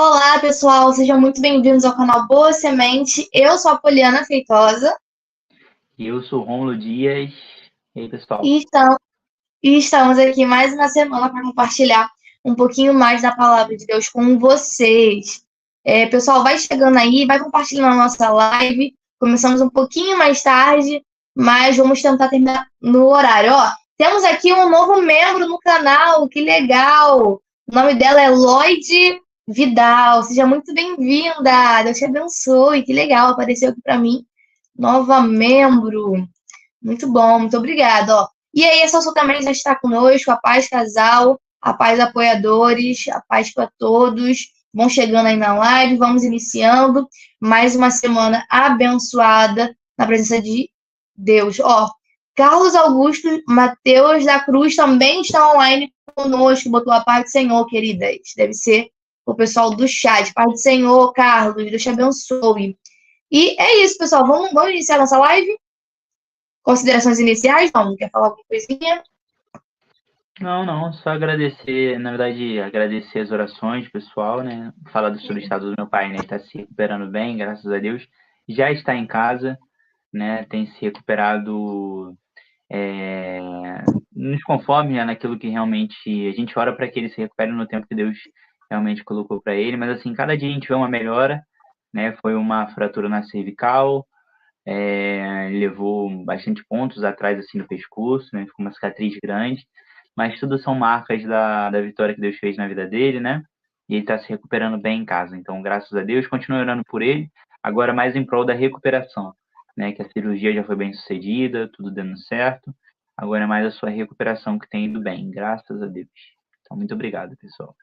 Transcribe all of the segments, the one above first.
Olá, pessoal, sejam muito bem-vindos ao canal Boa Semente. Eu sou a Poliana Feitosa E eu sou o Rômulo Dias. E aí, pessoal? e estamos aqui mais uma semana para compartilhar um pouquinho mais da palavra de Deus com vocês. Pessoal, vai chegando aí, vai compartilhando a nossa live. Começamos um pouquinho mais tarde, mas vamos tentar terminar no horário. Ó, temos aqui um novo membro no canal, que legal! O nome dela é Lloyd Vidal. Seja muito bem-vinda. Deus te abençoe. Que legal, apareceu aqui para mim. Nova membro. Muito bom, muito obrigada. Ó. E aí, essa pessoa também já está conosco, a paz casal, a paz apoiadores, a paz para todos. Vão chegando aí na live, vamos iniciando mais uma semana abençoada na presença de Deus. Ó, Carlos Augusto, Mateus da Cruz também estão online conosco, botou a paz do Senhor, queridas. Deve ser o pessoal do chat. Paz do Senhor, Carlos, Deus te abençoe. E é isso, pessoal. Vamos iniciar nossa live? Considerações iniciais? Não, quer falar alguma coisinha? Não, só agradecer, na verdade, agradecer as orações, pessoal, né? Falar sobre o estado do meu pai, né? Ele está se recuperando bem, graças a Deus. Já está em casa, né? Tem se recuperado nos conforme, né, naquilo que realmente a gente ora para que ele se recupere no tempo que Deus realmente colocou para ele. Mas, assim, cada dia a gente vê uma melhora, né? Foi uma fratura na cervical, levou bastante pontos atrás, assim, no pescoço, né? Ficou uma cicatriz grande, mas tudo são marcas da vitória que Deus fez na vida dele, né? E ele está se recuperando bem em casa. Então, graças a Deus, continue orando por ele, agora mais em prol da recuperação, né? Que a cirurgia já foi bem sucedida, tudo dando certo. Agora é mais a sua recuperação que tem ido bem, graças a Deus. Então, muito obrigado, pessoal.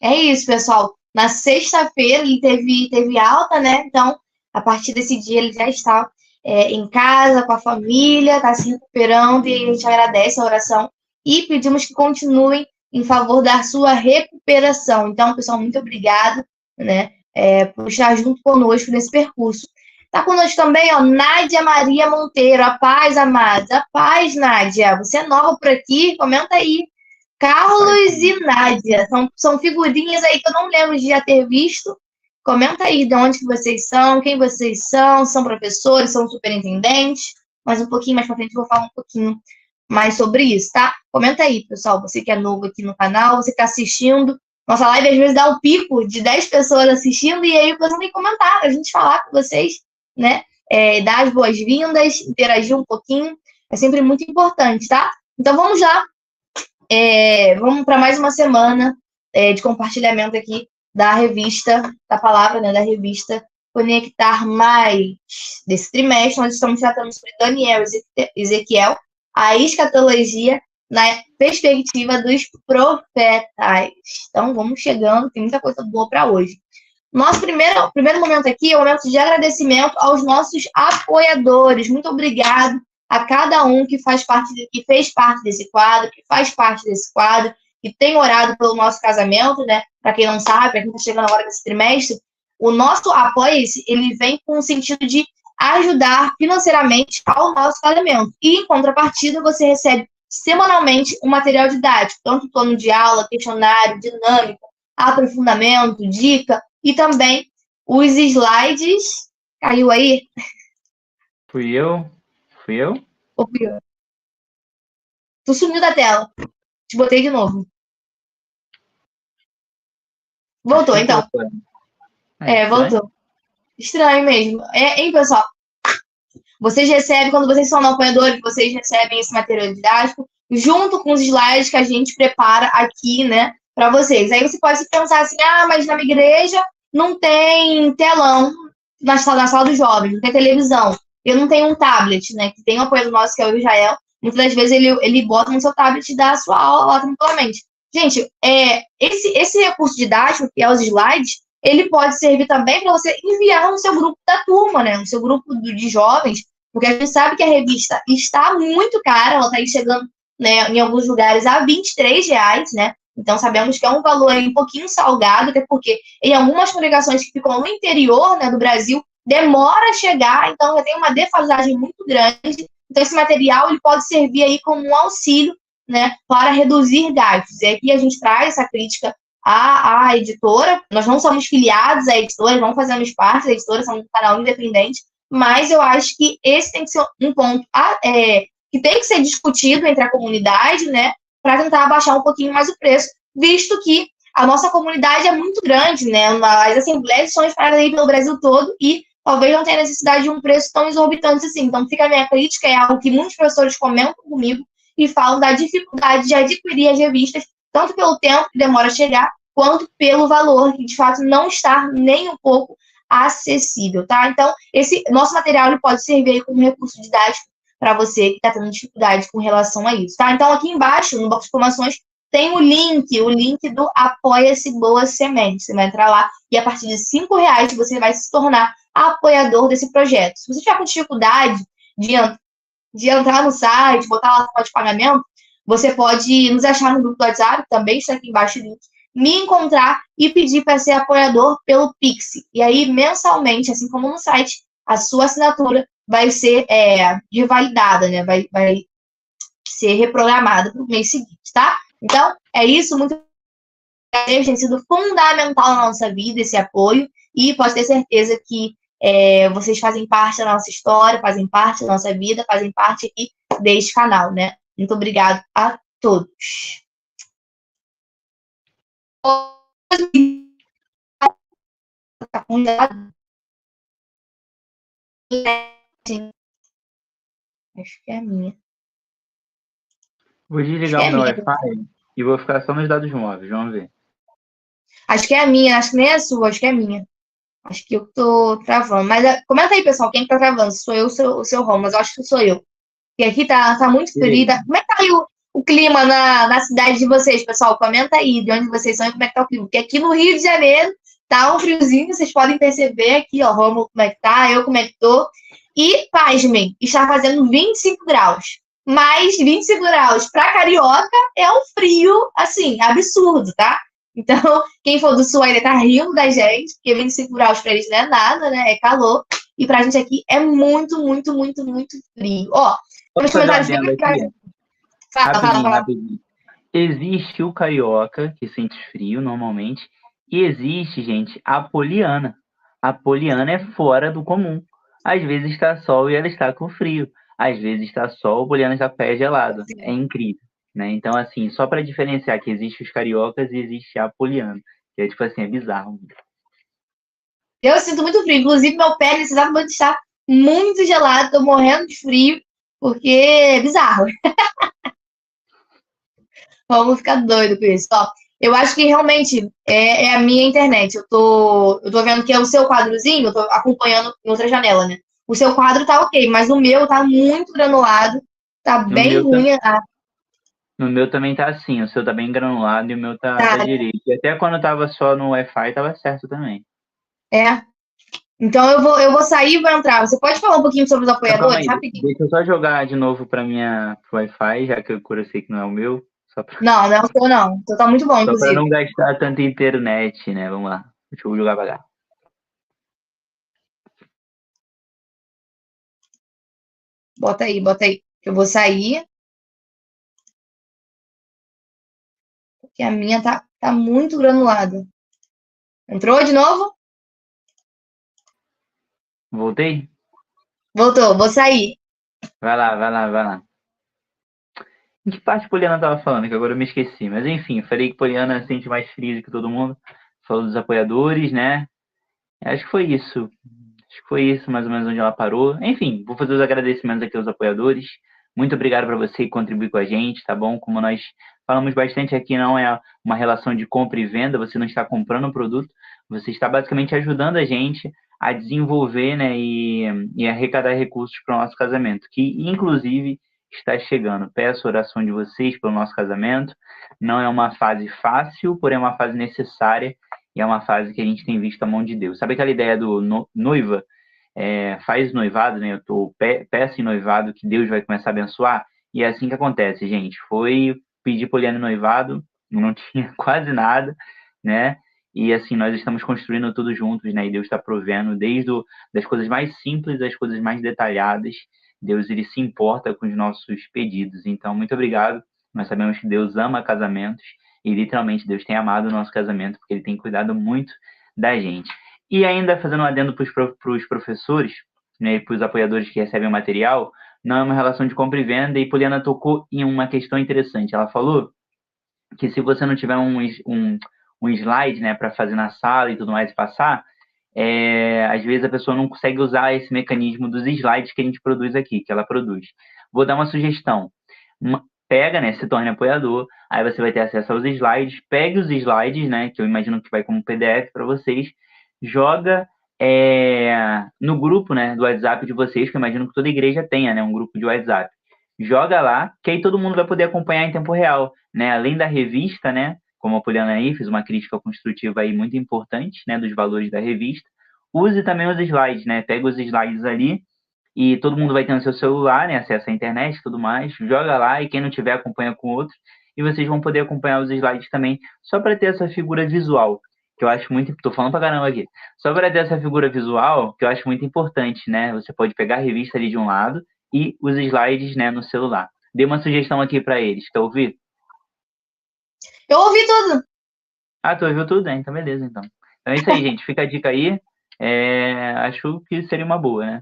É isso, pessoal. Na sexta-feira ele teve alta, né? Então, a partir desse dia ele já está em casa, com a família, está se recuperando e a gente agradece a oração e pedimos que continuem em favor da sua recuperação. Então, pessoal, muito obrigado, né, por estar junto conosco nesse percurso. Está conosco também, ó, Nádia Maria Monteiro. A paz, amados. A paz, Nádia. Você é nova por aqui? Comenta aí. Carlos e Nádia, são figurinhas aí que eu não lembro de já ter visto. Comenta aí de onde que vocês são, quem vocês são professores, são superintendentes. Mas um pouquinho mais pra frente eu vou falar um pouquinho mais sobre isso, tá? Comenta aí, pessoal, você que é novo aqui no canal, você que tá assistindo. Nossa live às vezes dá um pico de 10 pessoas assistindo e aí você tem que comentar, a gente falar com vocês, né? Dar as boas-vindas, interagir um pouquinho, é sempre muito importante, tá? Então vamos lá. Vamos para mais uma semana de compartilhamento aqui da revista, da palavra, né, da revista Conectar Mais. Desse trimestre, nós estamos tratando sobre Daniel e Ezequiel, a escatologia na perspectiva dos profetas. Então, vamos chegando, tem muita coisa boa para hoje. Nosso primeiro momento aqui é o momento de agradecimento aos nossos apoiadores. Muito obrigado a cada um que fez parte desse quadro, que faz parte desse quadro, que tem orado pelo nosso casamento, né? Para quem não sabe, para quem está chegando agora desse trimestre, o nosso Apoia-se, ele vem com o sentido de ajudar financeiramente ao nosso casamento. E, em contrapartida, você recebe semanalmente um material didático, tanto plano de aula, questionário, dinâmico, aprofundamento, dica, e também os slides. Caiu aí? Fui eu? Ou fui eu? Tu sumiu da tela. Te botei de novo. Voltou, então. Voltou. Estranho mesmo. Hein, pessoal? Vocês recebem, quando vocês são apoiadores, vocês recebem esse material didático junto com os slides que a gente prepara aqui, né, para vocês. Aí você pode pensar assim, mas na minha igreja não tem telão na sala dos jovens, não tem televisão. Eu não tenho um tablet, né, que tem um apoio nosso, que é o Israel. Muitas das vezes ele bota no seu tablet e dá a sua aula lá tranquilamente. Gente, esse recurso didático, que é os slides, ele pode servir também para você enviar no seu grupo da turma, né, no seu grupo de jovens, porque a gente sabe que a revista está muito cara, ela está aí chegando, né, em alguns lugares a R$ 23, né? Então sabemos que é um valor aí um pouquinho salgado, até porque em algumas congregações que ficam no interior, né, do Brasil, demora a chegar, então já tem uma defasagem muito grande. Então esse material ele pode servir aí como um auxílio, né, para reduzir gastos. E aqui a gente traz essa crítica a editora. Nós não somos filiados à editora, não fazemos parte da editora, somos um canal independente, mas eu acho que esse tem que ser um ponto que tem que ser discutido entre a comunidade, né, para tentar abaixar um pouquinho mais o preço, visto que a nossa comunidade é muito grande, né, as assembleias são espalhadas aí pelo Brasil todo e talvez não tenha necessidade de um preço tão exorbitante assim. Então, fica a minha crítica, é algo que muitos professores comentam comigo e falam da dificuldade de adquirir as revistas, tanto pelo tempo que demora a chegar, quanto pelo valor, que de fato não está nem um pouco acessível, tá? Então, esse nosso material ele pode servir como recurso didático para você que está tendo dificuldade com relação a isso, tá? Então, aqui embaixo, no box de informações, tem o link do Apoia-se Boa Semente. Você vai entrar lá e a partir de R$ 5 você vai se tornar apoiador desse projeto. Se você tiver com dificuldade de entrar no site, botar lá a forma de pagamento, você pode nos achar no grupo do WhatsApp, também está aqui embaixo o link, me encontrar e pedir para ser apoiador pelo Pix. E aí, mensalmente, assim como no site, a sua assinatura vai ser revalidada, né? Vai ser reprogramada para o mês seguinte, tá? Então, é isso. Muito obrigada, tem sido fundamental na nossa vida esse apoio. E pode ter certeza que vocês fazem parte da nossa história, fazem parte da nossa vida, fazem parte aqui deste canal, né? Muito obrigado a todos. Tá congelado? Acho que é a minha. Vou desligar o meu Wi-Fi e vou ficar só nos dados móveis, vamos ver. Acho que é a minha, acho que nem é a sua, acho que é a minha. Acho que eu tô travando. Mas comenta aí, pessoal, quem tá travando? Se sou eu ou o seu Rom, mas eu acho que sou eu. E aqui tá muito frio. Como é que tá aí o clima na cidade de vocês, pessoal? Comenta aí de onde vocês são e como é que tá o clima. Porque aqui no Rio de Janeiro tá um friozinho, vocês podem perceber aqui, ó, Romulo, como é que tá, eu como é que tô. E, pasmem, está fazendo 25 graus. Mas 25 graus para carioca é um frio, assim, absurdo, tá? Então, quem for do sul ainda tá rindo da gente, porque 25 graus para eles não é nada, né? É calor. E pra gente aqui é muito, muito, muito, muito frio. Ó, Posso fazer uma adenda aqui? Fala. Rapidinho. Existe o carioca, que sente frio normalmente, e existe, gente, a poliana. A poliana é fora do comum. Às vezes está sol e ela está com frio. Às vezes está sol, a poliana está com pé gelado. É incrível, né? Então, assim, só para diferenciar que existe os cariocas e existe a poliana. Que é tipo assim, é bizarro. Eu sinto muito frio. Inclusive, meu pé nesse exato momento está muito gelado. Tô morrendo de frio, porque é bizarro. Vamos ficar doido com isso. Ó, eu acho que realmente é a minha internet. Eu tô vendo que é o seu quadrozinho, eu tô acompanhando em outra janela, né? O seu quadro tá ok, mas o meu tá muito granulado, tá bem ruim. No meu também tá assim, o seu tá bem granulado e o meu tá direito. E até quando eu tava só no Wi-Fi, tava certo também. Então eu vou sair e vou entrar. Você pode falar um pouquinho sobre os apoiadores? Rapidinho. Deixa eu só jogar de novo pro Wi-Fi, já que eu sei que não é o meu. Não é o seu não. Então tá muito bom, inclusive. Só pra não gastar tanta internet, né? Vamos lá. Deixa eu jogar pra cá. Bota aí. Eu vou sair. Porque a minha tá muito granulada. Entrou de novo? Voltei? Voltou, vou sair. Vai lá. Em que parte Poliana tava falando? Que agora eu me esqueci. Mas enfim, falei que Poliana sente mais frio que todo mundo. Falou dos apoiadores, né? Acho que foi isso. Mais ou menos onde ela parou. Enfim, vou fazer os agradecimentos aqui aos apoiadores. Muito obrigado para você que contribuiu com a gente, tá bom? Como nós falamos bastante aqui, não é uma relação de compra e venda, você não está comprando um produto, você está basicamente ajudando a gente a desenvolver, né, e arrecadar recursos para o nosso casamento, que inclusive está chegando. Peço a oração de vocês pelo nosso casamento. Não é uma fase fácil, porém é uma fase necessária e é uma fase que a gente tem visto a mão de Deus. Sabe aquela ideia do noiva? Faz noivado, né? Eu tô peça em noivado que Deus vai começar a abençoar. E é assim que acontece, gente. Foi pedir Poliana noivado, não tinha quase nada, né? E assim, nós estamos construindo tudo juntos, né? E Deus está provendo desde das coisas mais simples às coisas mais detalhadas. Deus, ele se importa com os nossos pedidos. Então, muito obrigado. Nós sabemos que Deus ama casamentos E literalmente Deus tem amado o nosso casamento, porque Ele tem cuidado muito da gente. E ainda fazendo um adendo para os professores, né, e para os apoiadores que recebem o material, não é uma relação de compra e venda, e Poliana tocou em uma questão interessante. Ela falou que se você não tiver um slide, né, para fazer na sala e tudo mais e passar, às vezes a pessoa não consegue usar esse mecanismo dos slides que a gente produz aqui, que ela produz. Vou dar uma sugestão. Pega, né, se torne apoiador, aí você vai ter acesso aos slides, pegue os slides, né, que eu imagino que vai como PDF para vocês, joga no grupo, né, do WhatsApp de vocês, que eu imagino que toda igreja tenha, né, um grupo de WhatsApp. Joga lá, que aí todo mundo vai poder acompanhar em tempo real, né, além da revista, né, como a Poliana aí fez uma crítica construtiva aí muito importante, né, dos valores da revista, use também os slides, né, pega os slides ali, e todo mundo vai ter no seu celular, né, acesso à internet e tudo mais, joga lá, e quem não tiver, acompanha com outro, e vocês vão poder acompanhar os slides também, só para ter essa figura visual, que eu acho muito... Tô falando pra caramba aqui. Só para ter essa figura visual, que eu acho muito importante, né, você pode pegar a revista ali de um lado, e os slides, né, no celular. Dei uma sugestão aqui para eles, quer ouvir? Eu ouvi tudo. Ah, tu ouviu tudo? Então beleza, então. Então é isso aí, gente, fica a dica aí, acho que seria uma boa, né?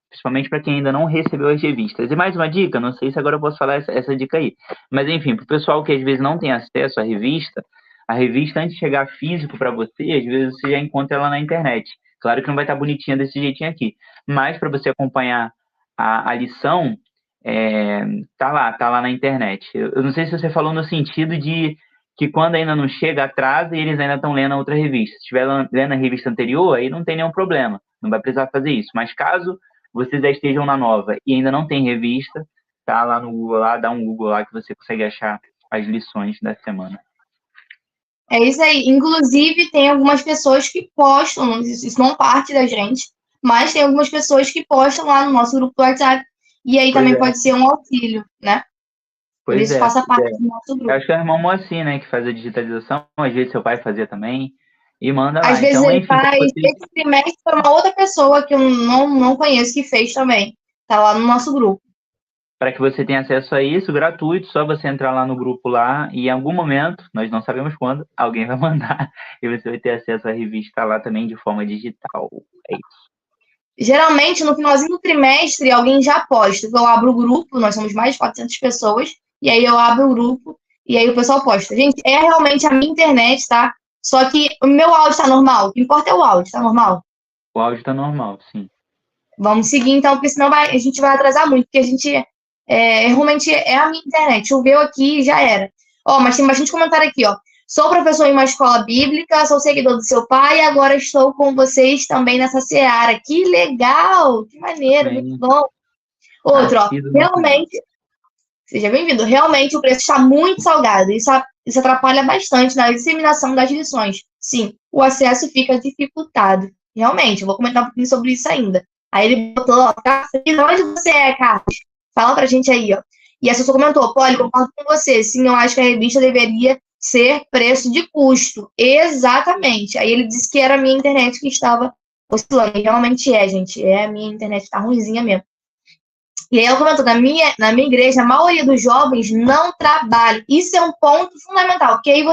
Principalmente para quem ainda não recebeu as revistas. E mais uma dica, não sei se agora eu posso falar essa dica aí, mas enfim, para o pessoal que às vezes não tem acesso à revista, a revista, antes de chegar físico para você, às vezes você já encontra ela na internet. Claro que não vai estar bonitinha desse jeitinho aqui, mas para você acompanhar a lição, tá lá na internet. Eu não sei se você falou no sentido de que quando ainda não chega, atrasa e eles ainda estão lendo a outra revista. Se estiver lendo a revista anterior, aí não tem nenhum problema, não vai precisar fazer isso. Mas caso vocês já estejam na nova e ainda não tem revista, tá lá no Google, lá, dá um Google lá que você consegue achar as lições da semana. É isso aí. Inclusive, tem algumas pessoas que postam, isso não parte da gente, mas tem algumas pessoas que postam lá no nosso grupo do WhatsApp. E aí também pode ser um auxílio, né? Por isso faça parte do nosso grupo. Eu acho que é o irmão Moacir, né, que faz a digitalização, às vezes seu pai fazia também, e manda lá. Às vezes então, ele faz, esse trimestre foi uma outra pessoa que eu não conheço que fez também. Tá lá no nosso grupo. Para que você tenha acesso a isso, gratuito, só você entrar lá no grupo lá e em algum momento, nós não sabemos quando, alguém vai mandar e você vai ter acesso à revista lá também de forma digital. É isso. Geralmente, no finalzinho do trimestre, alguém já posta. Eu abro o grupo, nós somos mais de 400 pessoas, e aí eu abro o grupo e aí o pessoal posta. Gente, é realmente a minha internet, tá? Só que o meu áudio tá normal. O que importa é o áudio, tá normal? O áudio tá normal, sim. Vamos seguir, então, porque senão a gente vai atrasar muito, porque a gente... realmente é a minha internet. Choveu aqui e já era. Mas tem bastante comentário aqui, ó. Sou professor em uma escola bíblica, sou seguidor do seu pai e agora estou com vocês também nessa seara. Que legal! Que maneiro, muito bom. Outro, ó. Realmente... Seja bem-vindo. Realmente o preço está muito salgado. Isso atrapalha bastante na disseminação das lições. Sim, o acesso fica dificultado. Realmente, eu vou comentar um pouquinho sobre isso ainda. Aí ele botou, ó, de onde você é, Carlos? Fala pra gente aí, ó. E a pessoa comentou, Poli, concordo com você. Sim, eu acho que a revista deveria ser preço de custo. Exatamente. Aí ele disse que era a minha internet que estava oscilando. E realmente gente. A minha internet tá ruimzinha mesmo. E aí ela comentou, na minha igreja, a maioria dos jovens não trabalha. Isso é um ponto fundamental, porque aí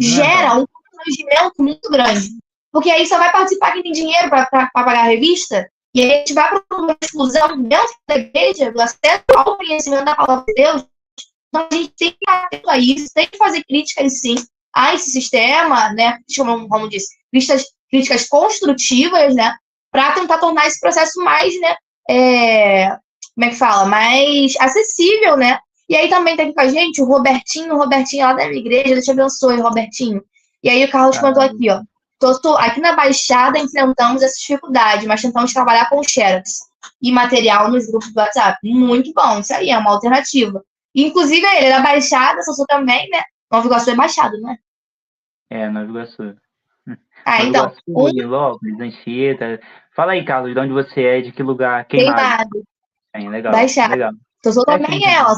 gera um constrangimento muito grande. Porque aí só vai participar quem tem dinheiro para pagar a revista, e aí a gente vai para uma exclusão dentro da igreja, do acesso ao conhecimento da palavra de Deus. Então a gente tem que ir atento a isso, tem que fazer críticas, sim, a esse sistema, né? Como disse, críticas construtivas, né? Para tentar tornar esse processo mais, né? Como é que fala? Mais acessível, né? E aí também tem aqui com a gente o Robertinho lá da minha igreja, Deus te abençoe, Robertinho. E aí o Carlos comentou aqui, ó. Aqui na Baixada enfrentamos essa dificuldade, mas tentamos trabalhar com xerox e material nos grupos do WhatsApp. Muito bom, isso aí é uma alternativa. Inclusive ele é da Baixada, sou também, né? Nova Iguaçu é Baixada, não é? Nova Iguaçu. Então. Lopes, Anchieta. Fala aí, Carlos, de onde você é, de que lugar? Queimado. Legal. Baixada. Legal. Sou também ela.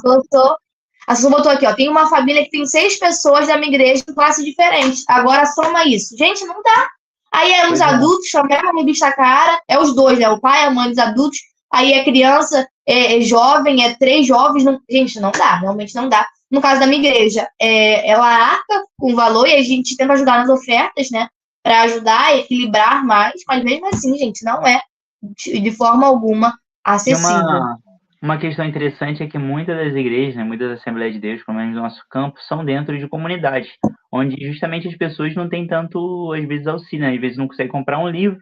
A Sussu botou aqui, ó. Tem uma família que tem 6 pessoas da minha igreja em classes diferentes. Agora soma isso. Gente, não dá. Aí é os adultos, também uma revista cara. É os dois, né? O pai, a mãe dos adultos. Aí é criança, é jovem, é 3 jovens. Não... Gente, não dá. Realmente não dá. No caso da minha igreja, ela arca com o valor e a gente tenta ajudar nas ofertas, né? Para ajudar a equilibrar mais, mas mesmo assim, gente, não é de forma alguma E acessível. uma questão interessante é que muitas das igrejas, né, muitas Assembleias de Deus, pelo menos no nosso campo, são dentro de comunidades, onde justamente as pessoas não têm tanto, às vezes, auxílio, né? Às vezes não conseguem comprar um livro,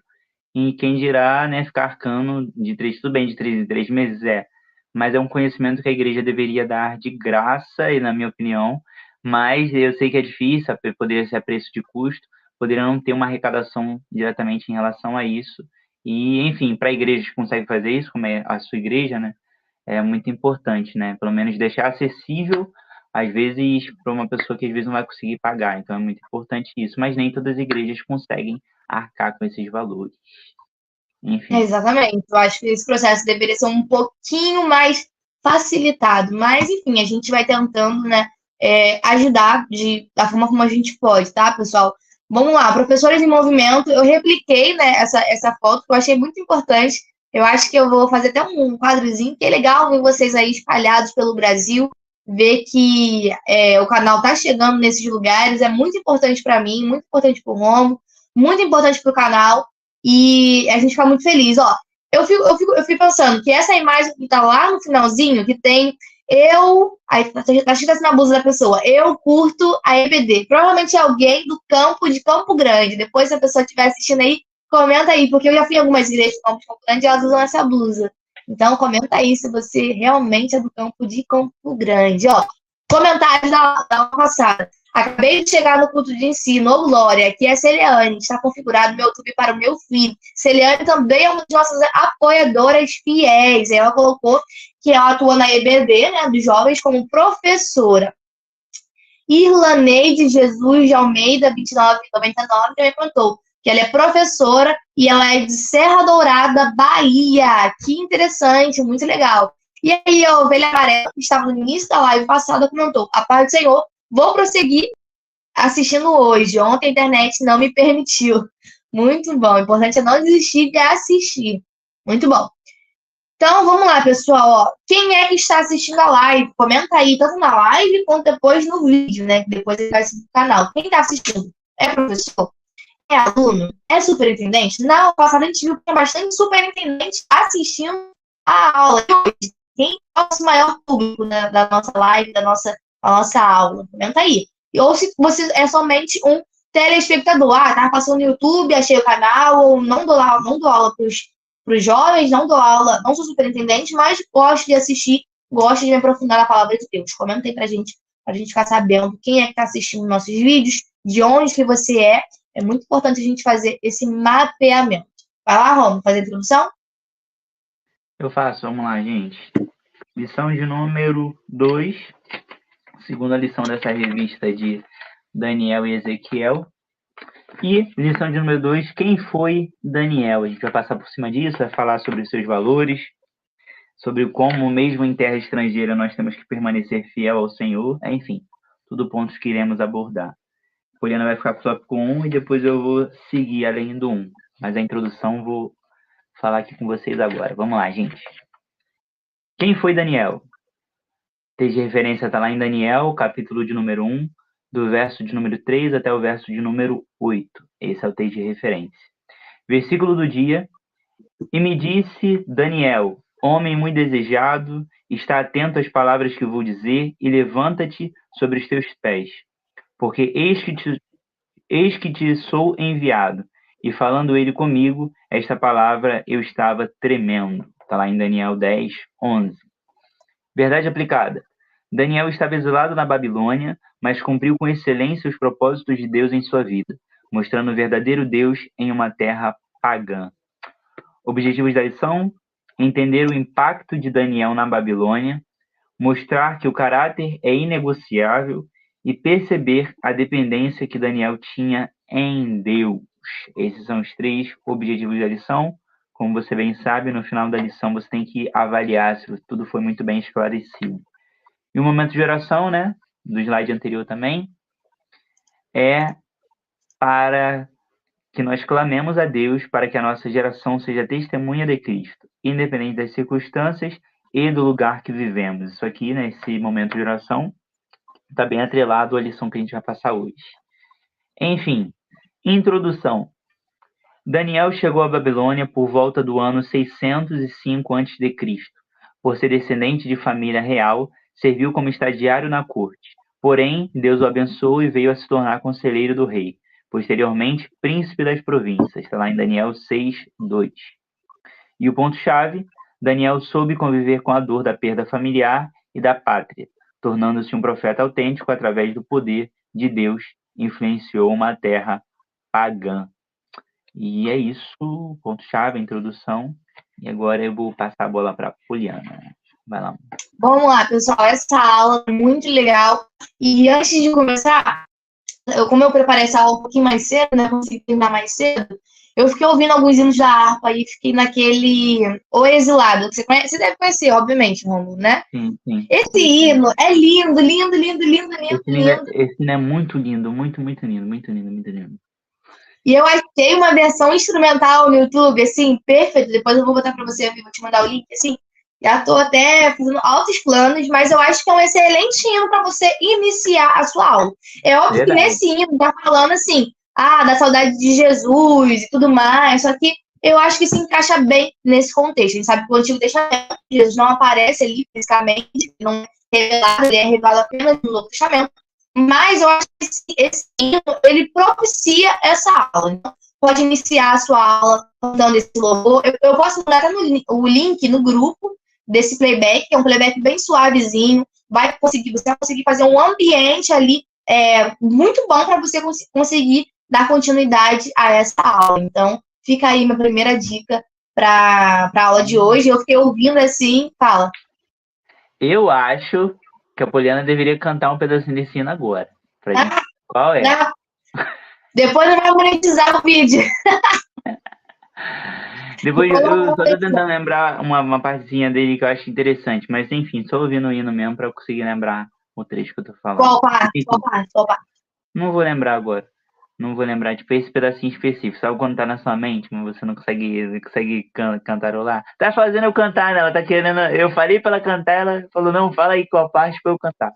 e quem dirá, né, ficar arcando de 3, tudo bem, de 3 em 3 meses, mas é um conhecimento que a igreja deveria dar de graça, e na minha opinião, mas eu sei que é difícil, poderia ser a preço de custo, poderia não ter uma arrecadação diretamente em relação a isso, e, enfim, para igrejas que conseguem fazer isso, como é a sua igreja, né, é muito importante, né, pelo menos deixar acessível, às vezes, para uma pessoa que às vezes não vai conseguir pagar, então é muito importante isso, mas nem todas as igrejas conseguem arcar com esses valores. Enfim. Exatamente. Eu acho que esse processo deveria ser um pouquinho mais facilitado, mas enfim, a gente vai tentando, né, ajudar da forma como a gente pode, tá, pessoal? Vamos lá, professores em movimento. Eu repliquei, né, essa foto que eu achei muito importante. Eu acho que eu vou fazer até um quadrozinho, que é legal ver vocês aí espalhados pelo Brasil, ver que o canal tá chegando nesses lugares. É muito importante para mim, muito importante para o Romo, muito importante para o canal. E a gente fica muito feliz. Ó, eu fico pensando que essa imagem que tá lá no finalzinho, que tem aí tá escrito assim na blusa da pessoa, eu curto a EBD. Provavelmente é alguém do campo de Campo Grande. Depois, se a pessoa estiver assistindo aí, comenta aí, porque eu já fui em algumas igrejas do campo de Campo Grande e elas usam essa blusa. Então, comenta aí se você realmente é do campo de Campo Grande. Ó, comentários da passada. Acabei de chegar no culto de ensino. Ô, Glória, aqui é Celiane. Está configurado meu YouTube para o meu filho. Celiane também é uma de nossas apoiadoras fiéis. Ela colocou que ela atua na EBD, né, dos jovens, como professora. Irlaneide Jesus de Almeida, 2999, também contou que ela é professora e ela é de Serra Dourada, Bahia. Que interessante, muito legal. E aí, a Ovelha Amarela, que estava no início da live passada, comentou: a paz do Senhor, vou prosseguir assistindo hoje. Ontem a internet não me permitiu. Muito bom. O importante é não desistir de assistir. Muito bom. Então, vamos lá, pessoal. Ó, quem é que está assistindo a live? Comenta aí, tanto na live quanto depois no vídeo, né? Depois ele vai assistir no canal. Quem está assistindo? É professor? É aluno? É superintendente? Na aula passada a gente viu que tem bastante superintendente assistindo a aula. Quem é o nosso maior público, né, da nossa live, da nossa aula? Comenta aí. Ou se você é somente um telespectador. Ah, tava passando no YouTube, achei o canal, ou não dou aula para os jovens, não dou aula, não sou superintendente, mas gosto de assistir, gosto de me aprofundar na palavra de Deus. Comenta aí pra gente ficar sabendo quem é que está assistindo nossos vídeos, de onde que você é. É muito importante a gente fazer esse mapeamento. Vai lá, Romo, fazer a introdução? Eu faço, vamos lá, gente. Lição de número 2, segunda lição dessa revista de Daniel e Ezequiel. E lição de número 2, quem foi Daniel? A gente vai passar por cima disso, vai falar sobre os seus valores, sobre como mesmo em terra estrangeira nós temos que permanecer fiel ao Senhor, enfim, tudo pontos que iremos abordar. A Poliana vai ficar só com 1 e depois eu vou seguir além do 1. Mas a introdução vou falar aqui com vocês agora. Vamos lá, gente. Quem foi Daniel? O texto de referência está lá em Daniel, capítulo de número 1, do verso de número 3 até o verso de número 8. Esse é o texto de referência. Versículo do dia. E me disse Daniel, homem muito desejado, está atento às palavras que vou dizer e levanta-te sobre os teus pés, porque eis que te sou enviado. E falando ele comigo, esta palavra eu estava tremendo. Está lá em Daniel 10, 11. Verdade aplicada. Daniel estava exilado na Babilônia, mas cumpriu com excelência os propósitos de Deus em sua vida, mostrando o verdadeiro Deus em uma terra pagã. Objetivos da lição: entender o impacto de Daniel na Babilônia, mostrar que o caráter é inegociável e perceber a dependência que Daniel tinha em Deus. Esses são os 3 objetivos da lição. Como você bem sabe, no final da lição você tem que avaliar se tudo foi muito bem esclarecido. E o momento de oração, né, do slide anterior também, é para que nós clamemos a Deus para que a nossa geração seja testemunha de Cristo, independente das circunstâncias e do lugar que vivemos. Isso aqui, nesse momento de oração, tá bem atrelado à lição que a gente vai passar hoje. Enfim, introdução. Daniel chegou à Babilônia por volta do ano 605 a.C. Por ser descendente de família real, serviu como estagiário na corte. Porém, Deus o abençoou e veio a se tornar conselheiro do rei. Posteriormente, príncipe das províncias. Está lá em Daniel 6:2. E o ponto-chave, Daniel soube conviver com a dor da perda familiar e da pátria, tornando-se um profeta autêntico através do poder de Deus, influenciou uma terra pagã. E é isso, ponto-chave, a introdução. E agora eu vou passar a bola para a Poliana. Vai lá. Vamos lá, pessoal. Essa aula é muito legal. E antes de começar, como eu preparei essa aula um pouquinho mais cedo, né? Consegui terminar mais cedo. Eu fiquei ouvindo alguns hinos da harpa e fiquei naquele O Exilado, que você deve conhecer, obviamente, Romulo, né? Sim, sim. Esse hino é lindo, lindo, lindo, lindo, lindo, lindo. Esse hino é muito lindo, muito, muito lindo, muito lindo, muito lindo. E eu achei uma versão instrumental no YouTube, assim, perfeita. Depois eu vou botar pra você, vou te mandar o link, assim. Já tô até fazendo altos planos, mas eu acho que é um excelente hino para você iniciar a sua aula. É óbvio que nesse hino tá falando, assim, da saudade de Jesus e tudo mais, só que eu acho que se encaixa bem nesse contexto. A gente sabe que o Antigo Testamento, Jesus não aparece ali fisicamente, não é revelado, ele é revelado apenas no Novo Testamento. Mas eu acho que esse hino, ele propicia essa aula. Então, pode iniciar a sua aula cantando esse louvor. Eu posso mandar até o link no grupo desse playback, que é um playback bem suavezinho. Você vai conseguir fazer um ambiente ali muito bom para você conseguir dar continuidade a essa aula. Então, fica aí minha primeira dica para a aula de hoje. Eu fiquei ouvindo assim, fala. Eu acho que a Poliana deveria cantar um pedacinho desse hino agora. Pra gente. Qual é? Depois não vai monetizar o vídeo. Depois eu só tô tentando lembrar uma partezinha dele que eu acho interessante, mas enfim, só ouvindo o hino mesmo pra eu conseguir lembrar o trecho que eu tô falando. Qual parte? Não vou lembrar agora. Não vou lembrar, tipo, esse pedacinho específico. Sabe quando tá na sua mente, mas você não consegue cantarolar? Tá fazendo eu cantar, né? Ela tá querendo... Eu falei pra ela cantar, ela falou, não, fala aí qual parte pra eu cantar.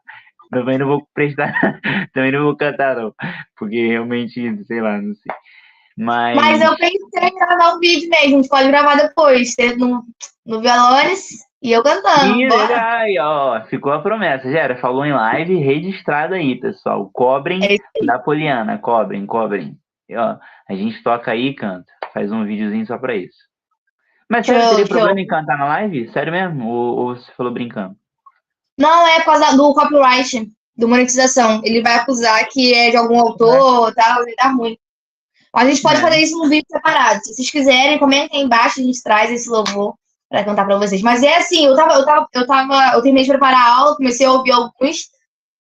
Eu também não vou prestar... também não vou cantar, não. Porque realmente, sei lá, não sei. Mas eu pensei em gravar um vídeo mesmo. A gente pode gravar depois. No Velones e eu cantando. E aí, ó, ficou a promessa. Já falou em live, registrado aí, pessoal. Cobrem da Poliana, cobrem. E, ó, a gente toca aí e canta. Faz um videozinho só pra isso. Mas sério, teria problema em cantar na live? Sério mesmo? Ou você falou brincando? Não, é por causa do copyright, do monetização. Ele vai acusar que é de algum autor e tal, e dá ruim. A gente pode fazer isso num vídeo separado. Se vocês quiserem, comentem aí embaixo, a gente traz esse louvor para cantar para vocês. Mas é assim, eu terminei de preparar a aula, comecei a ouvir alguns,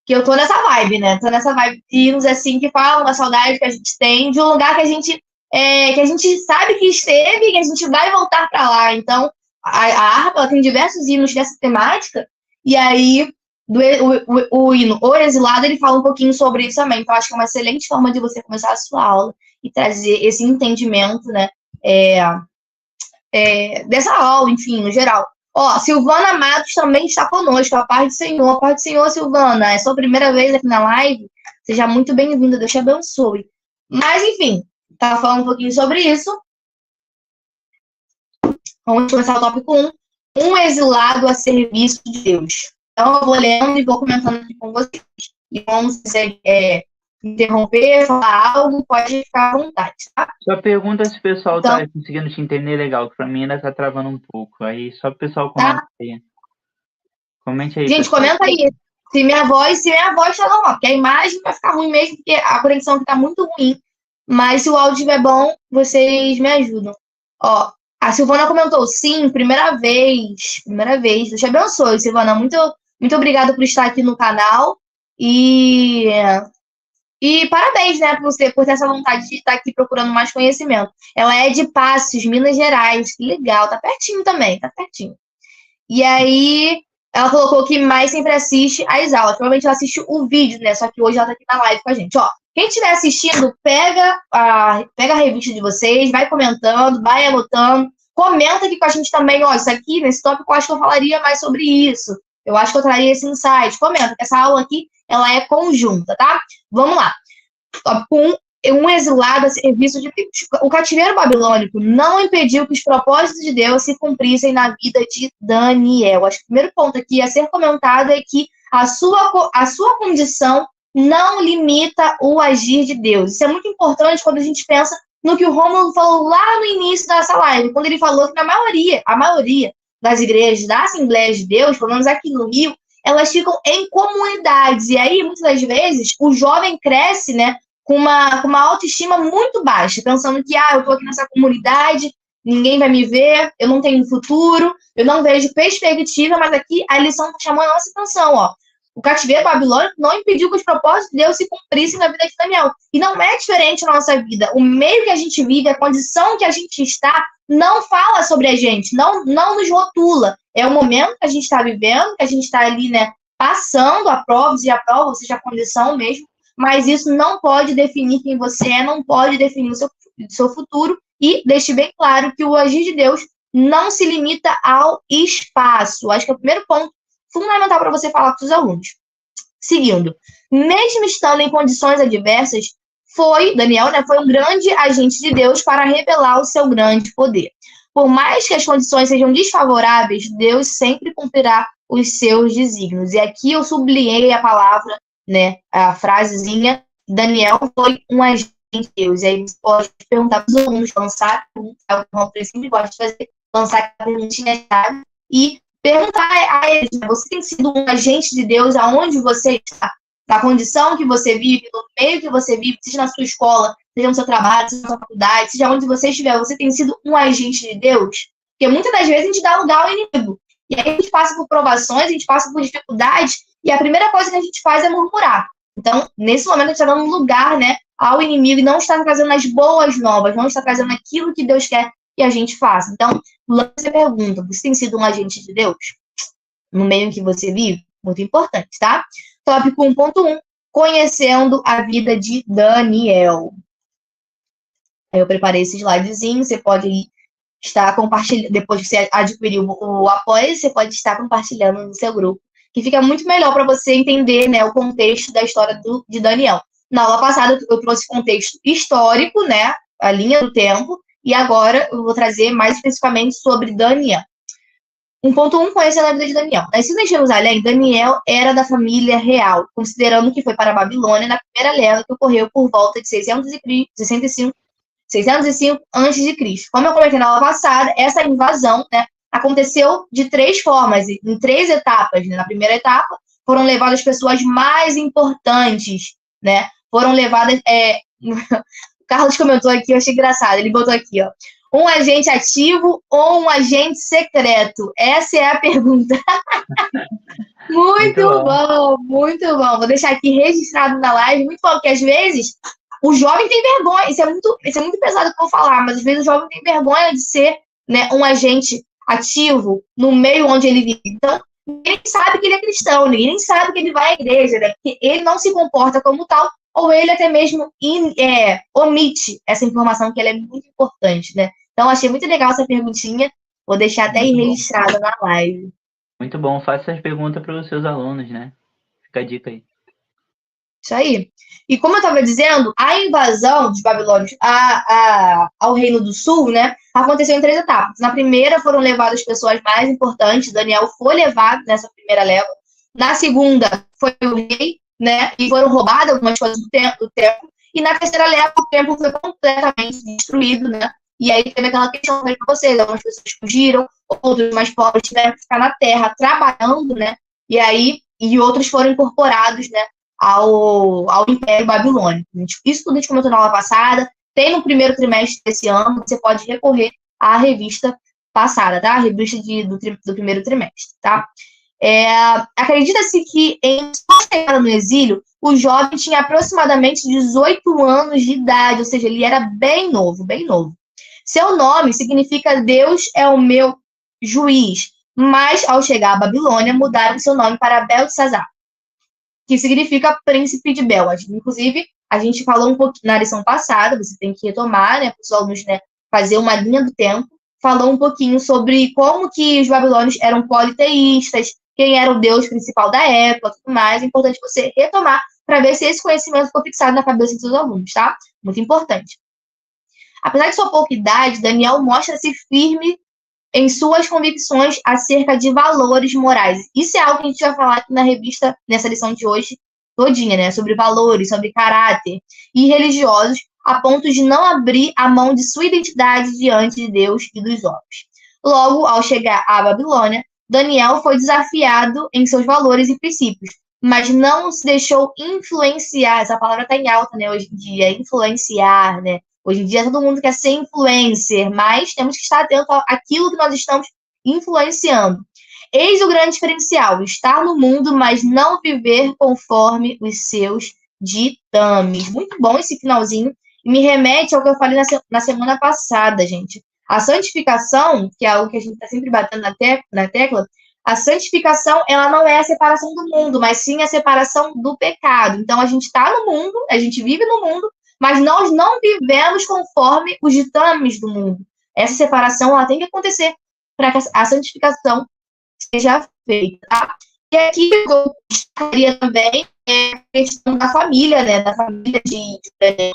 que eu tô nessa vibe, né? Tô nessa vibe de hinos assim que falam da saudade que a gente tem de um lugar que a gente sabe que esteve e que a gente vai voltar para lá. Então, a harpa ela tem diversos hinos dessa temática, e aí o hino O Exilado, ele fala um pouquinho sobre isso também. Então, acho que é uma excelente forma de você começar a sua aula e trazer esse entendimento, né, dessa aula, enfim, no geral. Ó, Silvana Matos também está conosco, a paz do Senhor, Silvana, é sua primeira vez aqui na live, seja muito bem-vinda, Deus te abençoe. Mas, enfim, estava falando um pouquinho sobre isso. Vamos começar o tópico 1. Um exilado a serviço de Deus. Então, eu vou lendo e vou comentando aqui com vocês. E vamos interromper, falar algo, pode ficar à vontade, tá? Só pergunta se o pessoal tá conseguindo te entender legal, que pra mim ainda tá travando um pouco. Aí só o pessoal comenta aí. Comente aí. Gente, comenta aí se minha voz tá normal, porque a imagem vai ficar ruim mesmo, porque a conexão aqui tá muito ruim. Mas se o áudio estiver bom, vocês me ajudam. Ó, a Silvana comentou, sim, primeira vez. Deus te abençoe, Silvana. Muito obrigada por estar aqui no canal. E parabéns, né, por ter essa vontade de estar aqui procurando mais conhecimento. Ela é de Passos, Minas Gerais. Que legal, tá pertinho também, tá pertinho. E aí, ela colocou que mais sempre assiste às aulas. Provavelmente ela assiste o vídeo, né, só que hoje ela tá aqui na live com a gente. Ó, quem estiver assistindo, pega a revista de vocês, vai comentando, vai anotando. Comenta aqui com a gente também, ó, isso aqui, nesse tópico, eu acho que eu falaria mais sobre isso. Eu acho que eu traria esse insight. Comenta, que essa aula aqui, ela é conjunta, tá? Vamos lá. Tópico 1, um exilado a serviço de Deus. O cativeiro babilônico não impediu que os propósitos de Deus se cumprissem na vida de Daniel. Acho que o primeiro ponto aqui a ser comentado é que a sua condição não limita o agir de Deus. Isso é muito importante quando a gente pensa no que o Rômulo falou lá no início dessa live, quando ele falou que a maioria das igrejas, das Assembleias de Deus, pelo menos aqui no Rio, elas ficam em comunidades. E aí, muitas das vezes, o jovem cresce, né, com uma autoestima muito baixa, pensando que, eu tô aqui nessa comunidade, ninguém vai me ver, eu não tenho futuro, eu não vejo perspectiva, mas aqui a lição está chamando a nossa atenção, ó. O cativeiro babilônico não impediu que os propósitos de Deus se cumprissem na vida de Daniel. E não é diferente na nossa vida. O meio que a gente vive, a condição que a gente está, não fala sobre a gente, não nos rotula. É o momento que a gente está vivendo, que a gente está ali, né, passando a provas e a prova, ou seja, a condição mesmo, mas isso não pode definir quem você é, não pode definir o seu futuro, e deixe bem claro que o agir de Deus não se limita ao espaço. Acho que é o primeiro ponto fundamental para você falar com os alunos. Seguindo, mesmo estando em condições adversas, Daniel, né, foi um grande agente de Deus para revelar o seu grande poder. Por mais que as condições sejam desfavoráveis, Deus sempre cumprirá os seus desígnios. E aqui eu sublinhei a palavra, né, a frasezinha, Daniel foi um agente de Deus. E aí você pode perguntar para os alunos, lançar, é o que eu sempre gosto de fazer, lançar a perguntinha-chave e perguntar a eles, você tem sido um agente de Deus aonde você está? Na condição que você vive, no meio que você vive, seja na sua escola, seja no seu trabalho, seja na sua faculdade, seja onde você estiver, você tem sido um agente de Deus? Porque muitas das vezes a gente dá lugar ao inimigo. E aí a gente passa por provações, a gente passa por dificuldades, e a primeira coisa que a gente faz é murmurar. Então, nesse momento, a gente está dando lugar, né, ao inimigo e não está trazendo as boas novas, não está trazendo aquilo que Deus quer que a gente faça. Então, lance a pergunta, você tem sido um agente de Deus? No meio em que você vive? Muito importante, tá? Tópico 1.1, conhecendo a vida de Daniel. Aí eu preparei esse slidezinho, você pode estar compartilhando, depois que você adquiriu o apoio, você pode estar compartilhando no seu grupo, que fica muito melhor para você entender, né, o contexto da história de Daniel. Na aula passada eu trouxe contexto histórico, né, a linha do tempo, e agora eu vou trazer mais especificamente sobre Daniel. 1.1, conhecendo a vida de Daniel. Nascido em Jerusalém, Daniel era da família real, considerando que foi para a Babilônia na primeira leva que ocorreu por volta de 605 a.C. Como eu comentei na aula passada, essa invasão, né, aconteceu de 3 formas, em 3 etapas. Né? Na primeira etapa, foram levadas pessoas mais importantes, né? Foram levadas... O Carlos comentou aqui, eu achei engraçado, ele botou aqui, ó. Um agente ativo ou um agente secreto? Essa é a pergunta. Muito bom, muito bom. Vou deixar aqui registrado na live. Muito bom, porque às vezes o jovem tem vergonha. Isso é muito pesado que eu vou falar, mas às vezes o jovem tem vergonha de ser, né, um agente ativo no meio onde ele vive. Então, ninguém sabe que ele é cristão, ninguém sabe que ele vai à igreja, né? Porque ele não se comporta como tal, ou ele até mesmo omite essa informação que ela é muito importante, né? Então, achei muito legal essa perguntinha. Vou deixar até aí registrada na live. Muito bom. Faça essas perguntas para os seus alunos, né? Fica a dica aí. Isso aí. E como eu estava dizendo, a invasão dos babilônios ao Reino do Sul, né, aconteceu em 3 etapas. Na primeira, foram levadas as pessoas mais importantes. Daniel foi levado nessa primeira leva. Na segunda, foi o rei, né, e foram roubadas algumas coisas do templo. E na terceira leva, o templo foi completamente destruído, né? E aí teve aquela questão que eu falei para vocês, algumas pessoas fugiram, outros mais pobres tiveram que ficar na terra trabalhando, né? E outros foram incorporados, né, ao Império Babilônico. Isso tudo a gente comentou na aula passada, tem no primeiro trimestre desse ano, você pode recorrer à revista passada, tá? A revista do primeiro trimestre, tá? Acredita-se que em sua chegada no exílio, o jovem tinha aproximadamente 18 anos de idade, ou seja, ele era bem novo, bem novo. Seu nome significa Deus é o meu juiz, mas ao chegar à Babilônia, mudaram seu nome para Beltesazar, que significa príncipe de Bel. Inclusive, a gente falou um pouquinho na lição passada, você tem que retomar, né, para os alunos, né, fazer uma linha do tempo, falou um pouquinho sobre como que os babilônios eram politeístas, quem era o Deus principal da época, tudo mais. É importante você retomar para ver se esse conhecimento ficou fixado na cabeça dos seus alunos, tá? Muito importante. Apesar de sua pouca idade, Daniel mostra-se firme em suas convicções acerca de valores morais. Isso é algo que a gente vai falar aqui na revista, nessa lição de hoje, todinha, né? Sobre valores, sobre caráter e religiosos, a ponto de não abrir a mão de sua identidade diante de Deus e dos homens. Logo, ao chegar à Babilônia, Daniel foi desafiado em seus valores e princípios, mas não se deixou influenciar. Essa palavra está em alta, né, hoje em dia, influenciar, né? Hoje em dia todo mundo quer ser influencer, mas temos que estar atento àquilo que nós estamos influenciando. Eis o grande diferencial: estar no mundo, mas não viver conforme os seus ditames. Muito bom esse finalzinho. E me remete ao que eu falei na semana passada, gente. A santificação, que é algo que a gente está sempre batendo na tecla, a santificação, ela não é a separação do mundo, mas sim a separação do pecado. Então, a gente está no mundo, a gente vive no mundo, mas nós não vivemos conforme os ditames do mundo. Essa separação, ela tem que acontecer para que a santificação seja feita, tá? E aqui eu gostaria também a questão da família, né? Da família de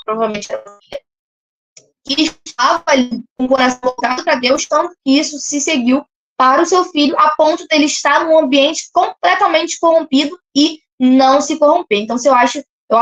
provavelmente a família que estava ali com o coração voltado para Deus, tanto que isso se seguiu para o seu filho, a ponto dele estar num ambiente completamente corrompido e não se corromper. Então, eu acho que eu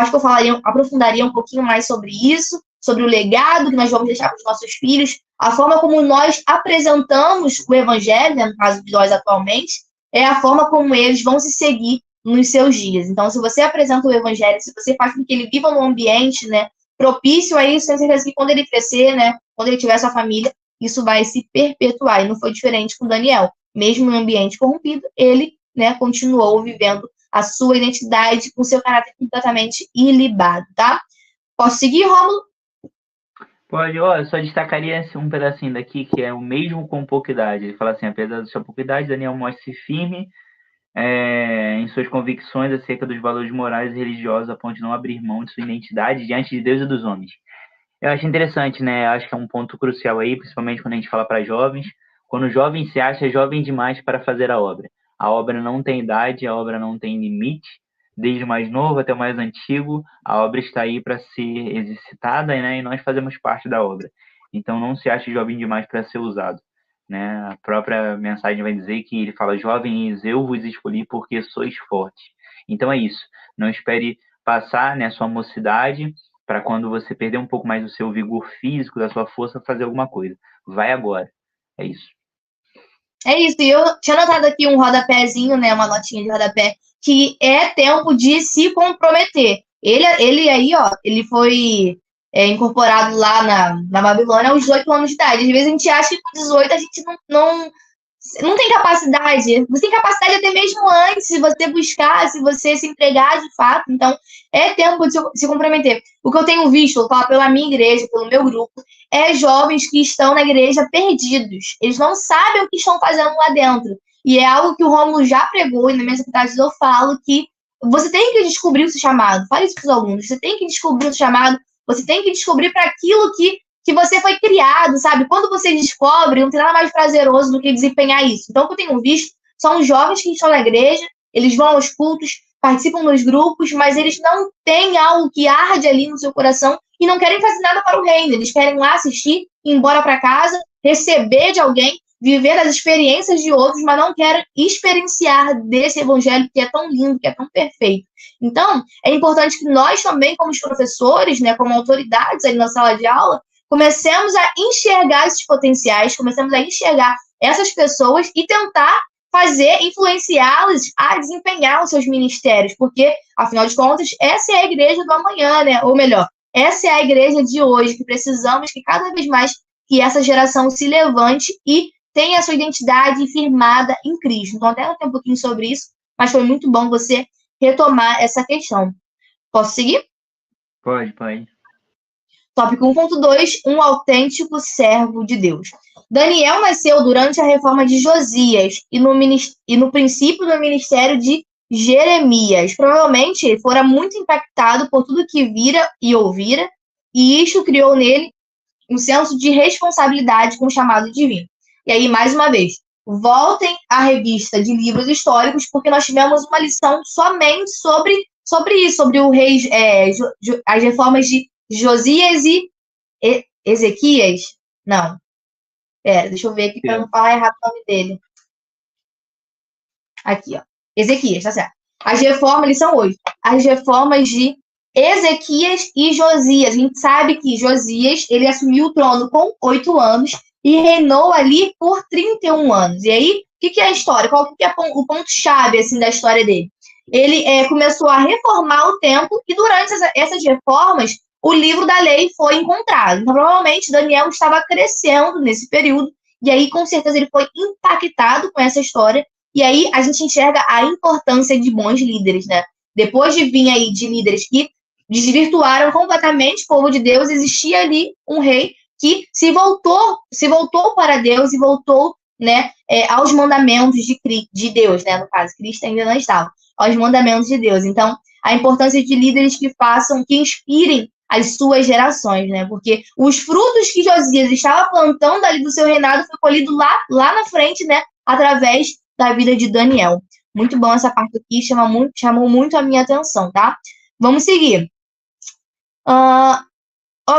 aprofundaria um pouquinho mais sobre isso, sobre o legado que nós vamos deixar para os nossos filhos, a forma como nós apresentamos o evangelho, né, no caso de nós atualmente, é a forma como eles vão se seguir nos seus dias. Então, se você apresenta o evangelho, se você faz com que ele viva num ambiente, né, propício a isso, tenho certeza que quando ele crescer, né, quando ele tiver sua família, isso vai se perpetuar. E não foi diferente com Daniel. Mesmo em um ambiente corrompido, ele, né, continuou vivendo a sua identidade com seu caráter completamente ilibado, tá? Posso seguir, Rômulo? Pode, ó, eu só destacaria um pedacinho daqui, que é o mesmo com pouca idade. Ele fala assim: apesar da sua pouca idade, Daniel mostra-se firme em suas convicções acerca dos valores morais e religiosos, a ponto de não abrir mão de sua identidade diante de Deus e dos homens. Eu acho interessante, né? Acho que é um ponto crucial aí, principalmente quando a gente fala para jovens. Quando o jovem se acha jovem demais para fazer a obra não tem idade, a obra não tem limite. Desde o mais novo até o mais antigo, a obra está aí para ser exercitada, né? E nós fazemos parte da obra. Então, não se ache jovem demais para ser usado, né? A própria mensagem vai dizer que ele fala: jovens, eu vos escolhi porque sois fortes. Então é isso. Não espere passar, né, sua mocidade para quando você perder um pouco mais do seu vigor físico, da sua força, fazer alguma coisa. Vai agora. É isso. É isso. E eu tinha anotado aqui um rodapézinho, né, uma notinha de rodapé, que é tempo de se comprometer. Ele aí, ó, ele foi incorporado lá na Babilônia aos 18 anos de idade. Às vezes a gente acha que com 18 a gente não tem capacidade. Você tem capacidade até mesmo antes, se você buscar, se você se entregar de fato. Então, é tempo de se comprometer. O que eu tenho visto, vou falar pela minha igreja, pelo meu grupo, é jovens que estão na igreja perdidos. Eles não sabem o que estão fazendo lá dentro. E é algo que o Rômulo já pregou, e na minha secretaria eu falo que você tem que descobrir o seu chamado. Fale isso para os alunos. Você tem que descobrir o seu chamado. Você tem que descobrir para aquilo que você foi criado, sabe? Quando você descobre, não tem nada mais prazeroso do que desempenhar isso. Então, o que eu tenho visto são jovens que estão na igreja, eles vão aos cultos, participam dos grupos, mas eles não têm algo que arde ali no seu coração e não querem fazer nada para o reino. Eles querem lá assistir, ir embora para casa, receber de alguém, viver as experiências de outros, mas não querem experienciar desse evangelho que é tão lindo, que é tão perfeito. Então, é importante que nós também, como professores, né, como autoridades aí na sala de aula, comecemos a enxergar esses potenciais, comecemos a enxergar essas pessoas e tentar influenciá-las a desempenhar os seus ministérios, porque, afinal de contas, essa é a igreja do amanhã, né? Ou melhor, essa é a igreja de hoje, que precisamos que cada vez mais que essa geração se levante e tenha a sua identidade firmada em Cristo. Então, até um pouquinho sobre isso, mas foi muito bom você retomar essa questão. Posso seguir? Pode. Tópico 1.2, um autêntico servo de Deus. Daniel nasceu durante a reforma de Josias e no princípio do ministério de Jeremias. Provavelmente ele fora muito impactado por tudo que vira e ouvira, e isto criou nele um senso de responsabilidade com o chamado divino. E aí, mais uma vez, voltem à revista de livros históricos, porque nós tivemos uma lição somente sobre isso, sobre o rei, as reformas de Josias e Ezequias. Não, deixa eu ver aqui para não falar errado o nome dele. Aqui, ó. Ezequias, tá certo. As reformas, eles são 8. As reformas de Ezequias e Josias. A gente sabe que Josias, ele assumiu o trono com 8 anos e reinou ali por 31 anos. E aí, o que é a história? Qual que é o ponto-chave, assim, da história dele? Ele começou a reformar o templo e durante essas reformas, o livro da lei foi encontrado. Então, provavelmente, Daniel estava crescendo nesse período e aí, com certeza, ele foi impactado com essa história. E aí, a gente enxerga a importância de bons líderes, né? Depois de vir aí de líderes que desvirtuaram completamente o povo de Deus, existia ali um rei que se voltou para Deus e voltou, né, aos mandamentos de Deus, né? No caso, Cristo ainda não estava, aos mandamentos de Deus. Então, a importância de líderes que inspirem as suas gerações, né? Porque os frutos que Josias estava plantando ali do seu reinado foi colhido lá na frente, né? Através da vida de Daniel. Muito bom essa parte aqui, chamou muito a minha atenção, tá? Vamos seguir.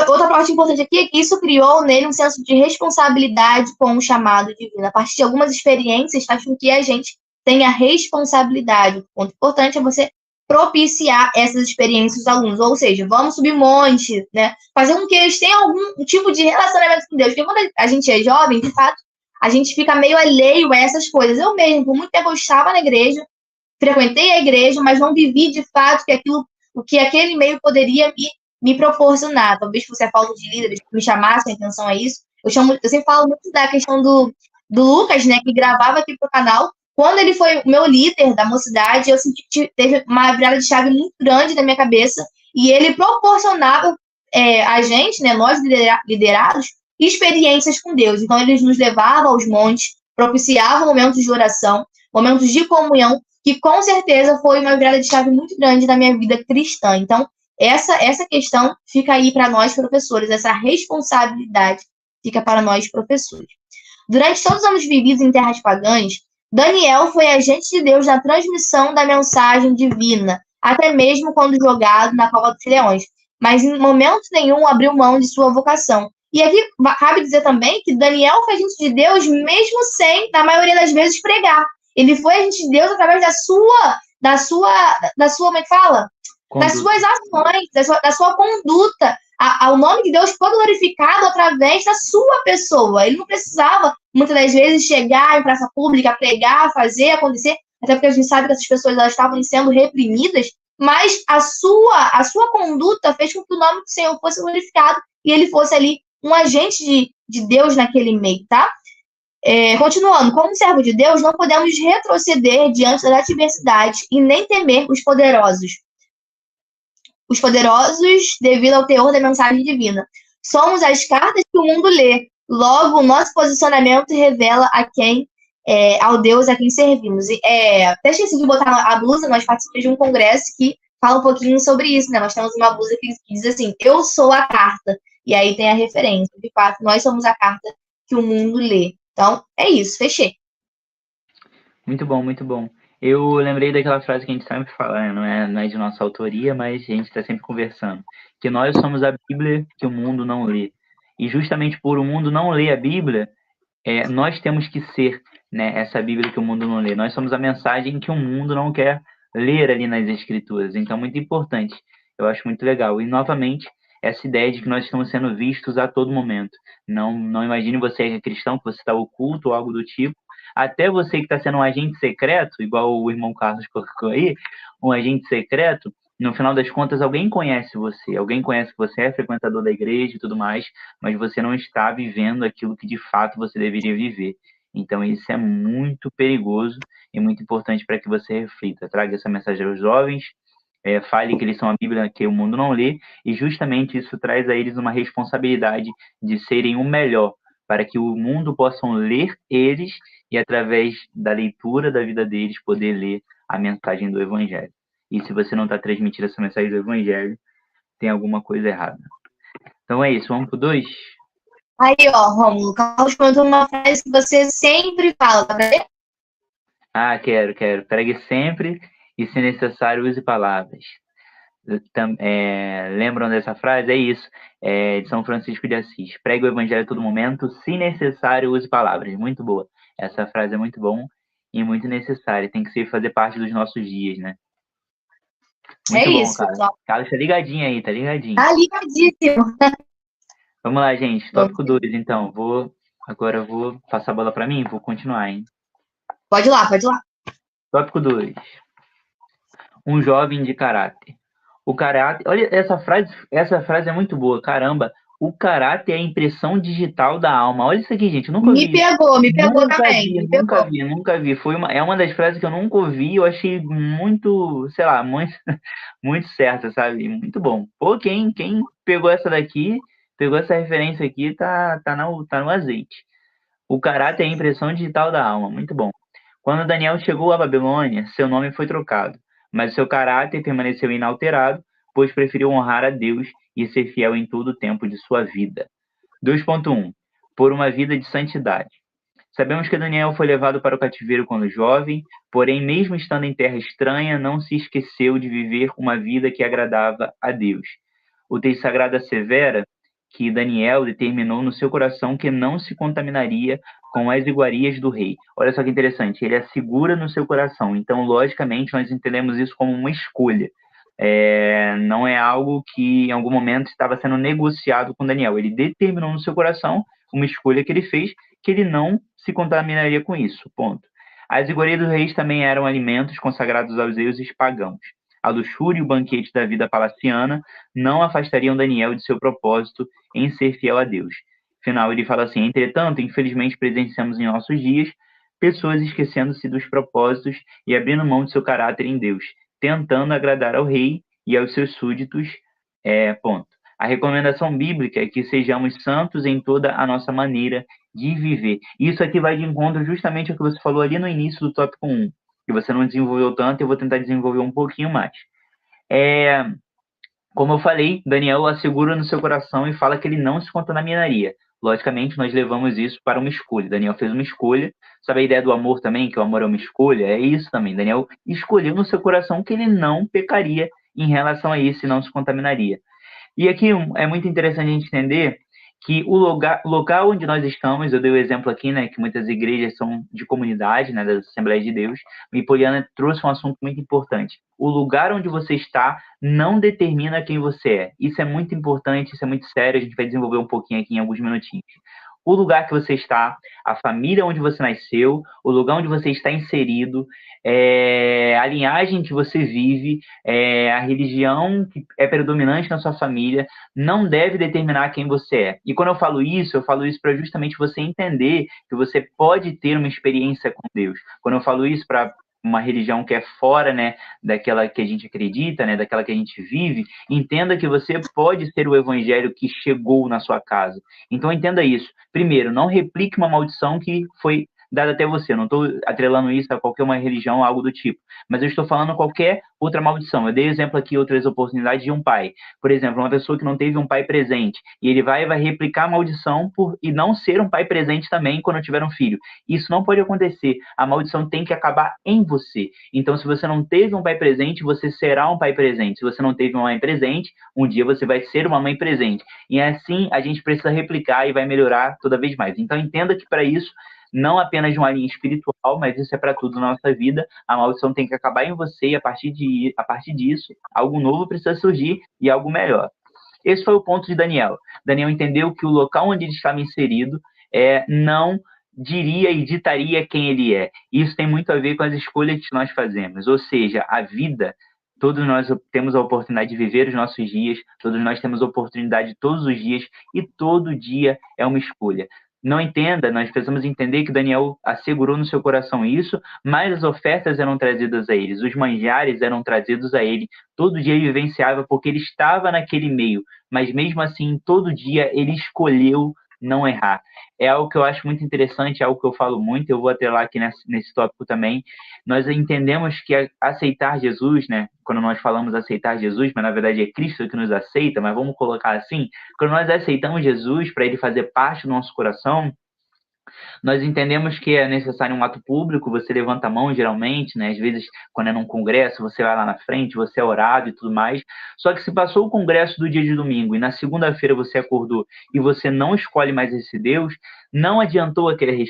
Outra parte importante aqui é que isso criou nele um senso de responsabilidade com o chamado divino. A partir de algumas experiências, faz com que a gente tenha responsabilidade. O ponto importante é você propiciar essas experiências aos alunos. Ou seja, vamos subir monte, né? Fazer com que eles tenham algum tipo de relacionamento com Deus. Porque quando a gente é jovem, de fato, a gente fica meio alheio a essas coisas. Eu mesmo, por muito tempo, eu estava na igreja, frequentei a igreja, mas não vivi de fato o que aquele meio poderia me proporcionar. Talvez fosse a falta de líderes que me chamassem a atenção a isso. Eu sempre falo muito da questão do Lucas, né, que gravava aqui pro canal. Quando ele foi o meu líder da mocidade, eu senti que teve uma virada de chave muito grande na minha cabeça, e ele proporcionava a gente, né, nós liderados, experiências com Deus. Então, eles nos levavam aos montes, propiciavam momentos de oração, momentos de comunhão, que com certeza foi uma virada de chave muito grande na minha vida cristã. Então, essa questão fica aí para nós, professores, essa responsabilidade fica para nós, professores. Durante todos os anos vividos em terras pagãs, Daniel foi agente de Deus na transmissão da mensagem divina, até mesmo quando jogado na cova dos leões, mas em momento nenhum abriu mão de sua vocação. E aqui cabe dizer também que Daniel foi agente de Deus mesmo sem, na maioria das vezes, pregar. Ele foi agente de Deus através da sua, como é que fala? Das suas ações, da sua conduta. O nome de Deus foi glorificado através da sua pessoa. Ele não precisava, muitas das vezes, chegar em praça pública, pregar, fazer acontecer, até porque a gente sabe que essas pessoas elas estavam sendo reprimidas, mas a sua conduta fez com que o nome do Senhor fosse glorificado e ele fosse ali um agente de Deus naquele meio, tá? Continuando, como servo de Deus, não podemos retroceder diante das adversidades e nem temer os poderosos devido ao teor da mensagem divina. Somos as cartas que o mundo lê. Logo, o nosso posicionamento revela ao Deus a quem servimos. Até esqueci de botar a blusa, nós participamos de um congresso que fala um pouquinho sobre isso, né? Nós temos uma blusa que diz assim, eu sou a carta. E aí tem a referência. De fato, nós somos a carta que o mundo lê. Então, é isso, fechei. Muito bom, muito bom. Eu lembrei daquela frase que a gente sempre fala, né? Não é de nossa autoria, mas a gente está sempre conversando. Que nós somos a Bíblia que o mundo não lê. E justamente por o mundo não ler a Bíblia, nós temos que ser, né, essa Bíblia que o mundo não lê. Nós somos a mensagem que o mundo não quer ler ali nas Escrituras. Então, muito importante. Eu acho muito legal. E, novamente, essa ideia de que nós estamos sendo vistos a todo momento. Não imagine você que é cristão, que você está oculto ou algo do tipo. Até você que está sendo um agente secreto, igual o irmão Carlos colocou aí, um agente secreto, no final das contas, alguém conhece que você é frequentador da igreja e tudo mais, mas você não está vivendo aquilo que de fato você deveria viver. Então, isso é muito perigoso e muito importante para que você reflita. Traga essa mensagem aos jovens, fale que eles são a Bíblia que o mundo não lê, e justamente isso traz a eles uma responsabilidade de serem o melhor, para que o mundo possa ler eles e, através da leitura da vida deles, poder ler a mensagem do Evangelho. E se você não está transmitindo essa mensagem do Evangelho, tem alguma coisa errada. Então é isso, vamos pro 2? Aí, ó, Rômulo, Carlos contou uma frase que você sempre fala, tá vendo? Ah, quero. Pregue sempre e, se necessário, use palavras. Lembram dessa frase? É isso. É de São Francisco de Assis. Pregue o evangelho a todo momento, se necessário, use palavras. Muito boa. Essa frase é muito bom e muito necessária. Tem que fazer parte dos nossos dias, né? É Muito bom, isso, cara. pessoal. Carlos, tá ligadinho aí, tá ligadinho. Tá ligadíssimo. Vamos lá, gente. Vamos. Tópico 2, então. Agora eu vou passar a bola para mim, vou continuar, hein? Pode ir lá, pode ir lá. Tópico 2. Um jovem de caráter. O caráter. Olha, essa frase é muito boa. Caramba, o caráter é a impressão digital da alma. Olha isso aqui, gente. Eu nunca ouvi isso. Me pegou também, me pegou. Nunca vi. É uma das frases que eu nunca ouvi. Eu achei muito, sei lá, muito, muito certa, sabe? Muito bom. Pô, quem pegou essa daqui, pegou essa referência aqui, tá no azeite. O caráter é a impressão digital da alma. Muito bom. Quando Daniel chegou à Babilônia, seu nome foi trocado, mas seu caráter permaneceu inalterado, pois preferiu honrar a Deus e ser fiel em todo o tempo de sua vida. 2.1. Por uma vida de santidade. Sabemos que Daniel foi levado para o cativeiro quando jovem, porém, mesmo estando em terra estranha, não se esqueceu de viver uma vida que agradava a Deus. O texto sagrado assevera que Daniel determinou no seu coração que não se contaminaria com as iguarias do rei. Olha só que interessante, ele assegura no seu coração. Então, logicamente, nós entendemos isso como uma escolha. Não é algo que em algum momento estava sendo negociado com Daniel. Ele determinou no seu coração uma escolha que ele fez, que ele não se contaminaria com isso. Ponto. As iguarias dos reis também eram alimentos consagrados aos deuses pagãos. A luxúria e o banquete da vida palaciana não afastariam Daniel de seu propósito em ser fiel a Deus. Afinal, ele fala assim: entretanto, infelizmente presenciamos em nossos dias pessoas esquecendo-se dos propósitos e abrindo mão de seu caráter em Deus, tentando agradar ao rei e aos seus súditos. Ponto. A recomendação bíblica é que sejamos santos em toda a nossa maneira de viver. Isso aqui vai de encontro justamente ao que você falou ali no início do tópico 1, que você não desenvolveu tanto, eu vou tentar desenvolver um pouquinho mais. Como eu falei, Daniel assegura no seu coração e fala que ele não se contaminaria. Logicamente, nós levamos isso para uma escolha. Daniel fez uma escolha. Sabe a ideia do amor também, que o amor é uma escolha? É isso também. Daniel escolheu no seu coração que ele não pecaria em relação a isso e não se contaminaria. E aqui é muito interessante a gente entender que o local onde nós estamos, eu dei o exemplo aqui, né, que muitas igrejas são de comunidade, né, das Assembleias de Deus, e Poliana trouxe um assunto muito importante. O lugar onde você está não determina quem você é. Isso é muito importante, isso é muito sério, a gente vai desenvolver um pouquinho aqui em alguns minutinhos. O lugar que você está, a família onde você nasceu, o lugar onde você está inserido, a linhagem que você vive, a religião que é predominante na sua família, não deve determinar quem você é. E quando eu falo isso para justamente você entender que você pode ter uma experiência com Deus. Quando eu falo isso para uma religião que é fora, né, daquela que a gente acredita, né, daquela que a gente vive, entenda que você pode ser o evangelho que chegou na sua casa. Então entenda isso. Primeiro, não replique uma maldição que foi dada até você. Eu não estou atrelando isso a qualquer uma religião, algo do tipo. Mas eu estou falando qualquer outra maldição. Eu dei exemplo aqui, outras oportunidades de um pai. Por exemplo, uma pessoa que não teve um pai presente. E ele vai replicar a maldição e não ser um pai presente também quando tiver um filho. Isso não pode acontecer. A maldição tem que acabar em você. Então, se você não teve um pai presente, você será um pai presente. Se você não teve uma mãe presente, um dia você vai ser uma mãe presente. E assim, a gente precisa replicar e vai melhorar toda vez mais. Então, entenda que para isso, não apenas de uma linha espiritual, mas isso é para tudo na nossa vida. A maldição tem que acabar em você e a partir disso, algo novo precisa surgir e algo melhor. Esse foi o ponto de Daniel. Daniel entendeu que o local onde ele estava inserido não diria e ditaria quem ele é. Isso tem muito a ver com as escolhas que nós fazemos. Ou seja, a vida, todos nós temos a oportunidade de viver os nossos dias, todos nós temos a oportunidade todos os dias, e todo dia é uma escolha. Não entenda, nós precisamos entender que Daniel assegurou no seu coração isso, mas as ofertas eram trazidas a eles, os manjares eram trazidos a ele. Todo dia ele vivenciava porque ele estava naquele meio, mas mesmo assim, todo dia ele escolheu não errar. é algo que eu acho muito interessante, é algo que eu falo muito, eu vou atrelar aqui nesse tópico também. Nós entendemos que aceitar Jesus, né? Quando nós falamos aceitar Jesus, mas na verdade é Cristo que nos aceita, mas vamos colocar assim, quando nós aceitamos Jesus para ele fazer parte do nosso coração, nós entendemos que é necessário um ato público, você levanta a mão geralmente, né? Às vezes, quando é num congresso, você vai lá na frente, você é orado e tudo mais. Só que se passou o congresso do dia de domingo e na segunda-feira você acordou e você não escolhe mais esse Deus, não adiantou aquele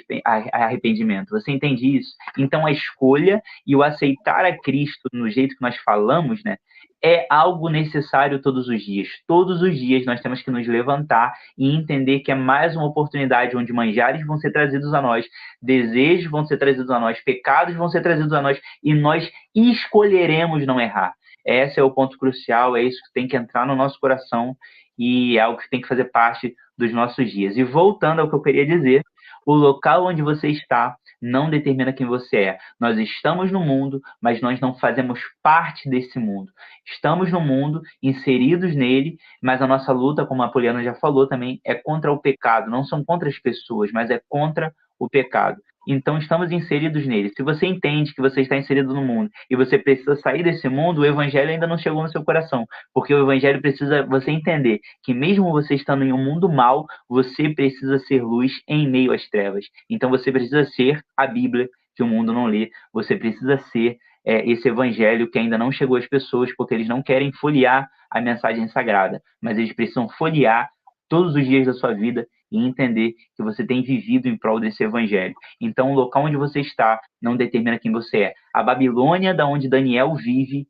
arrependimento. Você entende isso? Então, a escolha e o aceitar a Cristo no jeito que nós falamos, né? É algo necessário todos os dias. Todos os dias nós temos que nos levantar e entender que é mais uma oportunidade onde manjares vão ser trazidos a nós, desejos vão ser trazidos a nós, pecados vão ser trazidos a nós e nós escolheremos não errar. Esse é o ponto crucial, é isso que tem que entrar no nosso coração e é algo que tem que fazer parte dos nossos dias. E voltando ao que eu queria dizer, o local onde você está não determina quem você é. Nós estamos no mundo, mas nós não fazemos parte desse mundo. Estamos no mundo, inseridos nele, mas a nossa luta, como a Poliana já falou também, é contra o pecado. Não são contra as pessoas, mas é contra o pecado. Então, estamos inseridos nele. Se você entende que você está inserido no mundo e você precisa sair desse mundo, o evangelho ainda não chegou no seu coração. Porque o evangelho precisa você entender que mesmo você estando em um mundo mau, você precisa ser luz em meio às trevas. Então, você precisa ser a Bíblia que o mundo não lê. Você precisa ser esse evangelho que ainda não chegou às pessoas, porque eles não querem folhear a mensagem sagrada, mas eles precisam folhear todos os dias da sua vida e entender que você tem vivido em prol desse evangelho. Então, o local onde você está não determina quem você é. A Babilônia, da onde Daniel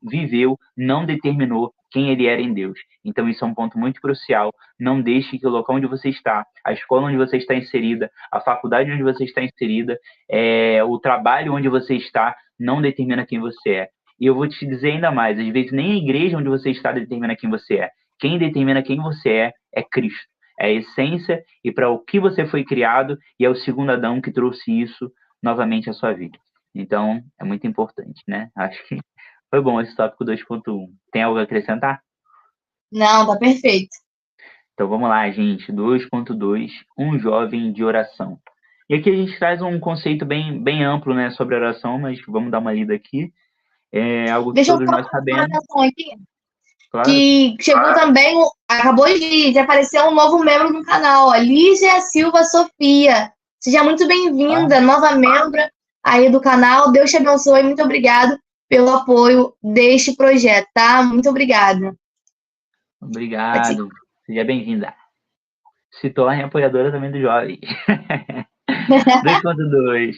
viveu, não determinou quem ele era em Deus. Então, isso é um ponto muito crucial. Não deixe que o local onde você está, a escola onde você está inserida, a faculdade onde você está inserida, o trabalho onde você está, não determina quem você é. E eu vou te dizer ainda mais, às vezes nem a igreja onde você está determina quem você é. Quem determina quem você é Cristo. É a essência e para o que você foi criado, e é o segundo Adão que trouxe isso novamente à sua vida. Então, é muito importante, né? Acho que foi bom esse tópico 2.1. Tem algo a acrescentar? Não, tá perfeito. Então, vamos lá, gente. 2.2, um jovem de oração. E aqui a gente traz um conceito bem amplo, né, sobre oração, mas vamos dar uma lida aqui. É algo que Deixa eu todos só nós prestar sabemos. atenção aqui, Claro. que chegou também, acabou de aparecer um novo membro no canal, ó, Lígia Silva Sofia. Seja muito bem-vinda, nova membro aí do canal. Deus te abençoe, muito obrigado pelo apoio deste projeto, tá? Muito obrigada. Obrigado. Seja bem-vinda. Se torne apoiadora também do jovem. 2.2,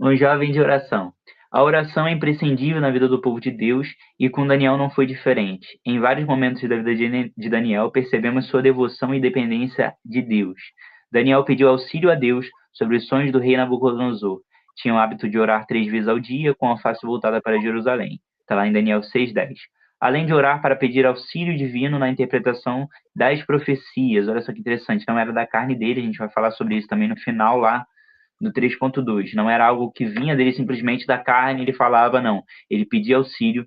um jovem de oração. A oração é imprescindível na vida do povo de Deus e com Daniel não foi diferente. Em vários momentos da vida de Daniel, percebemos sua devoção e dependência de Deus. Daniel pediu auxílio a Deus sobre os sonhos do rei Nabucodonosor. Tinha o hábito de orar 3 vezes ao dia, com a face voltada para Jerusalém. Está lá em Daniel 6:10. Além de orar para pedir auxílio divino na interpretação das profecias. Olha só que interessante, não era da carne dele, a gente vai falar sobre isso também no final lá, no 3.2. Não era algo que vinha dele simplesmente da carne, ele falava, não. Ele pedia auxílio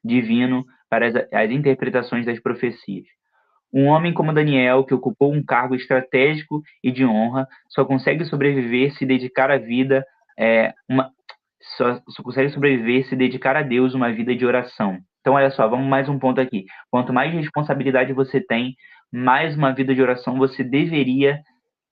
divino para as interpretações das profecias. Um homem como Daniel, que ocupou um cargo estratégico e de honra, só consegue sobreviver se dedicar à vida, só consegue sobreviver se dedicar a Deus uma vida de oração. Então, olha só, vamos mais um ponto aqui. Quanto mais responsabilidade você tem, mais uma vida de oração você deveria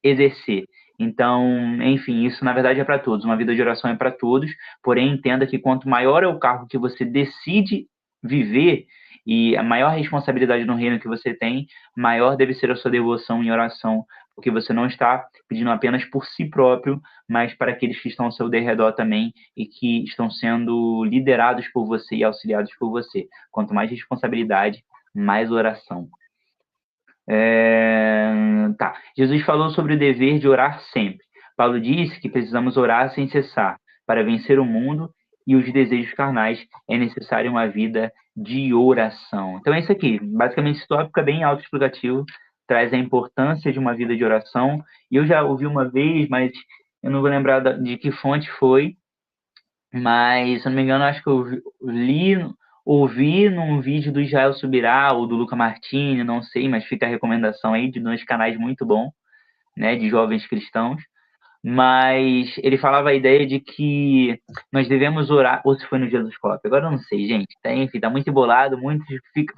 exercer. Então, enfim, isso na verdade é para todos. Uma vida de oração é para todos, porém entenda que quanto maior é o cargo que você decide viver e a maior responsabilidade no reino que você tem, maior deve ser a sua devoção em oração, porque você não está pedindo apenas por si próprio, mas para aqueles que estão ao seu derredor também e que estão sendo liderados por você e auxiliados por você. Quanto mais responsabilidade, mais oração. Tá. Jesus falou sobre o dever de orar sempre. Paulo disse que precisamos orar sem cessar. Para vencer o mundo e os desejos carnais, é necessária uma vida de oração. Então é isso aqui. Basicamente, esse tópico é bem autoexplicativo, traz a importância de uma vida de oração. E eu já ouvi uma vez, mas eu não vou lembrar de que fonte foi, mas, se eu não me engano, acho que eu ouvi num vídeo do Israel Subirá ou do Luca Martini, não sei, mas fica a recomendação aí de dois canais muito bons, né, de jovens cristãos. mas ele falava a ideia de que nós devemos orar, ou se foi no Jesus Cop, agora eu não sei, gente, enfim, tá muito embolado,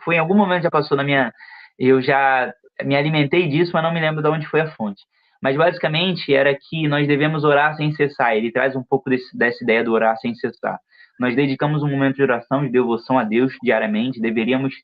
foi em algum momento já passou eu já me alimentei disso, mas não me lembro de onde foi a fonte. Mas basicamente era que nós devemos orar sem cessar. Ele traz um pouco dessa ideia do orar sem cessar. Nós dedicamos um momento de oração, de devoção a Deus diariamente, deveríamos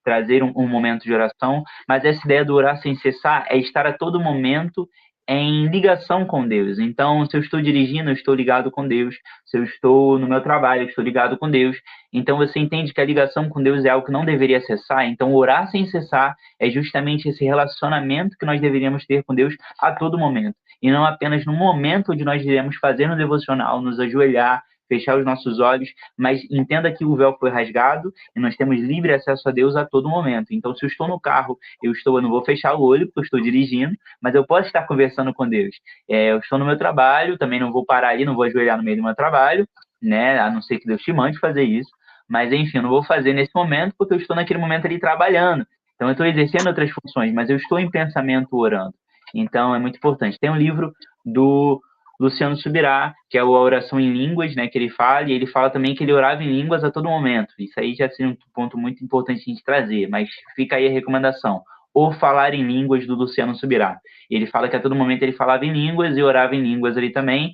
trazer um momento de oração, mas essa ideia do orar sem cessar é estar a todo momento em ligação com Deus. Então, se eu estou dirigindo, eu estou ligado com Deus. Se eu estou no meu trabalho, eu estou ligado com Deus. Então, você entende que a ligação com Deus é algo que não deveria cessar. Então, orar sem cessar é justamente esse relacionamento que nós deveríamos ter com Deus a todo momento. E não apenas no momento onde nós iremos fazer no devocional, nos ajoelhar, fechar os nossos olhos, mas entenda que o véu foi rasgado e nós temos livre acesso a Deus a todo momento. Então, se eu estou no carro, eu não vou fechar o olho porque eu estou dirigindo, mas eu posso estar conversando com Deus. Eu estou no meu trabalho, também não vou parar ali, não vou ajoelhar no meio do meu trabalho, né? A não ser que Deus te mande fazer isso. Mas, enfim, eu não vou fazer nesse momento porque eu estou naquele momento ali trabalhando. Então, eu estou exercendo outras funções, mas eu estou em pensamento orando. Então, é muito importante. Tem um livro do Luciano Subirá, que é a oração em línguas, né, que ele fala, e ele fala também que ele orava em línguas a todo momento. Isso aí já seria um ponto muito importante a gente trazer, mas fica aí a recomendação. O Falar em Línguas, do Luciano Subirá. Ele fala que a todo momento ele falava em línguas e orava em línguas ali também.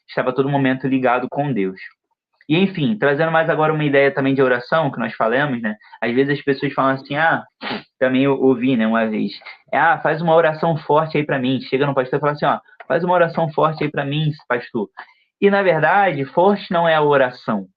Estava a todo momento ligado com Deus. E, enfim, trazendo mais agora uma ideia também de oração, que nós falamos, né? Às vezes as pessoas falam assim, também eu ouvi, né, uma vez, faz uma oração forte aí para mim. Chega no pastor e fala assim, faz uma oração forte aí para mim, pastor. E, na verdade, forte não é a oração.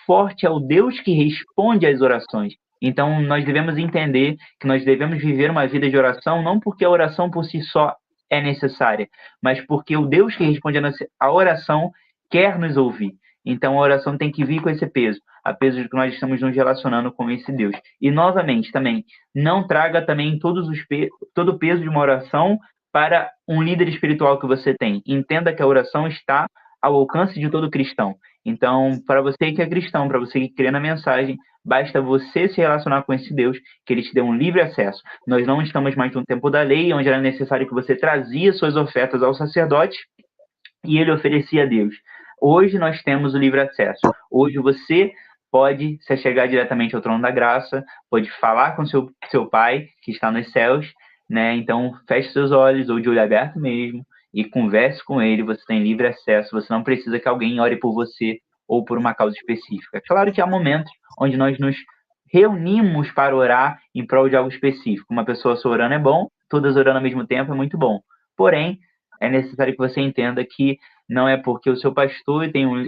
Forte é o Deus que responde às orações. Então, nós devemos entender que nós devemos viver uma vida de oração, não porque a oração por si só é necessária, mas porque o Deus que responde a oração quer nos ouvir. Então, a oração tem que vir com esse peso, a peso de que nós estamos nos relacionando com esse Deus. E, novamente, também, não traga também todo o peso de uma oração para um líder espiritual que você tem. Entenda que a oração está ao alcance de todo cristão. Então, para você que é cristão, para você que crê na mensagem, basta você se relacionar com esse Deus, que ele te dê um livre acesso. Nós não estamos mais no tempo da lei, onde era necessário que você trazia suas ofertas ao sacerdote e ele oferecia a Deus. Hoje nós temos o livre acesso. Hoje você pode se chegar diretamente ao trono da graça, pode falar com seu pai, que está nos céus, né? Então, feche seus olhos, ou de olho aberto mesmo, e converse com ele. Você tem livre acesso, você não precisa que alguém ore por você ou por uma causa específica. É claro que há momentos onde nós nos reunimos para orar em prol de algo específico. Uma pessoa só orando é bom, todas orando ao mesmo tempo é muito bom. Porém, é necessário que você entenda que não é porque o seu pastor tem um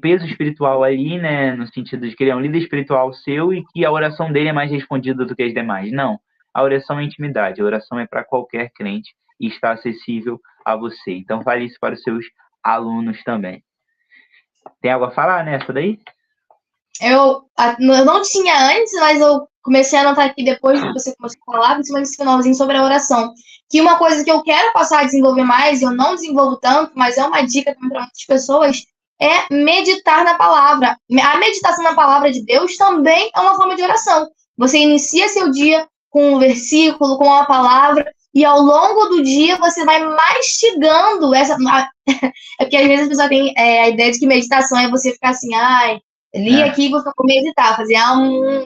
peso espiritual ali, né, no sentido de que ele é um líder espiritual seu e que a oração dele é mais respondida do que as demais. Não. A oração é intimidade, a oração é para qualquer crente e está acessível a você. Então, fale isso para os seus alunos também. Tem algo a falar nessa daí? Eu não tinha antes, mas eu comecei a anotar aqui depois que você começou a falar, principalmente esse finalzinho sobre a oração. Que uma coisa que eu quero passar a desenvolver mais, eu não desenvolvo tanto, mas é uma dica também para muitas pessoas, é meditar na palavra. A meditação na palavra de Deus também é uma forma de oração. Você inicia seu dia com um versículo, com uma palavra, e ao longo do dia você vai mastigando essa. É porque às vezes a pessoa tem a ideia de que meditação é você ficar assim, li aqui e vou meditar, fazer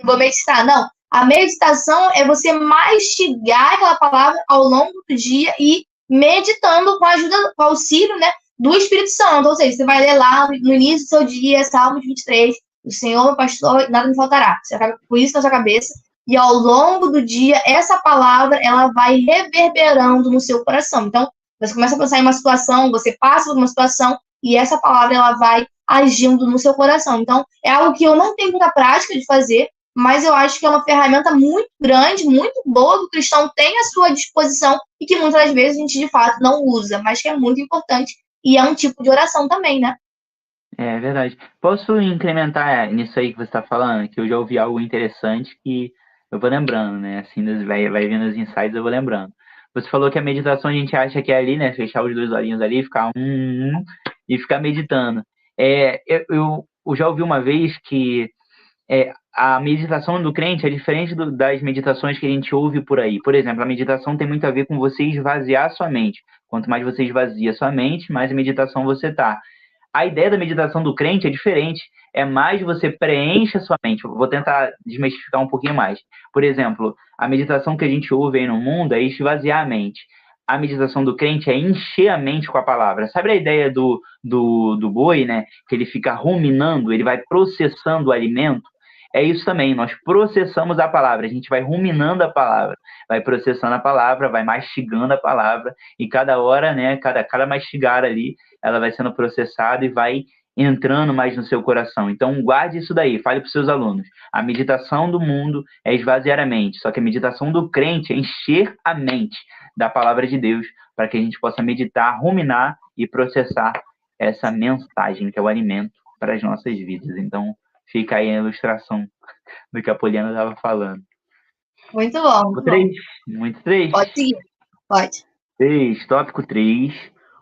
vou meditar. Não, a meditação é você mastigar aquela palavra ao longo do dia e meditando com a ajuda, com o auxílio, né, do Espírito Santo. Ou seja, você vai ler lá no início do seu dia, Salmos 23, o Senhor, meu pastor, nada me faltará. Você acaba com isso na sua cabeça. E ao longo do dia, essa palavra, ela vai reverberando no seu coração. Então, você começa a pensar em uma situação, você passa por uma situação, e essa palavra, ela vai agindo no seu coração. Então, é algo que eu não tenho muita prática de fazer, mas eu acho que é uma ferramenta muito grande, muito boa, que o cristão tem à sua disposição e que muitas das vezes a gente, de fato, não usa, mas que é muito importante e é um tipo de oração também, né? É verdade. Posso incrementar nisso aí que você está falando, que eu já ouvi algo interessante que eu vou lembrando, né? Assim, vai vindo os insights, eu vou lembrando. Você falou que a meditação a gente acha que é ali, né? Fechar os dois olhinhos ali, ficar e ficar meditando. Eu já ouvi uma vez que a meditação do crente é diferente das meditações que a gente ouve por aí. Por exemplo, a meditação tem muito a ver com você esvaziar sua mente. Quanto mais você esvazia sua mente, mais em meditação você tá. A ideia da meditação do crente é diferente. É mais você preenche a sua mente. Vou tentar desmistificar um pouquinho mais. Por exemplo, a meditação que a gente ouve aí no mundo é esvaziar a mente. A meditação do crente é encher a mente com a palavra. Sabe a ideia do boi, né? Que ele fica ruminando, ele vai processando o alimento. É isso também, nós processamos a palavra, a gente vai ruminando a palavra, vai processando a palavra, vai mastigando a palavra, e cada hora, né, cada mastigar ali, ela vai sendo processada e vai entrando mais no seu coração. Então, guarde isso daí, fale para os seus alunos. A meditação do mundo é esvaziar a mente, só que a meditação do crente é encher a mente da palavra de Deus, para que a gente possa meditar, ruminar e processar essa mensagem, que é o alimento para as nossas vidas. Então, fica aí a ilustração do que a Poliana estava falando. Muito bom. O 3? Muito 3? Pode seguir. Pode. 3, tópico 3.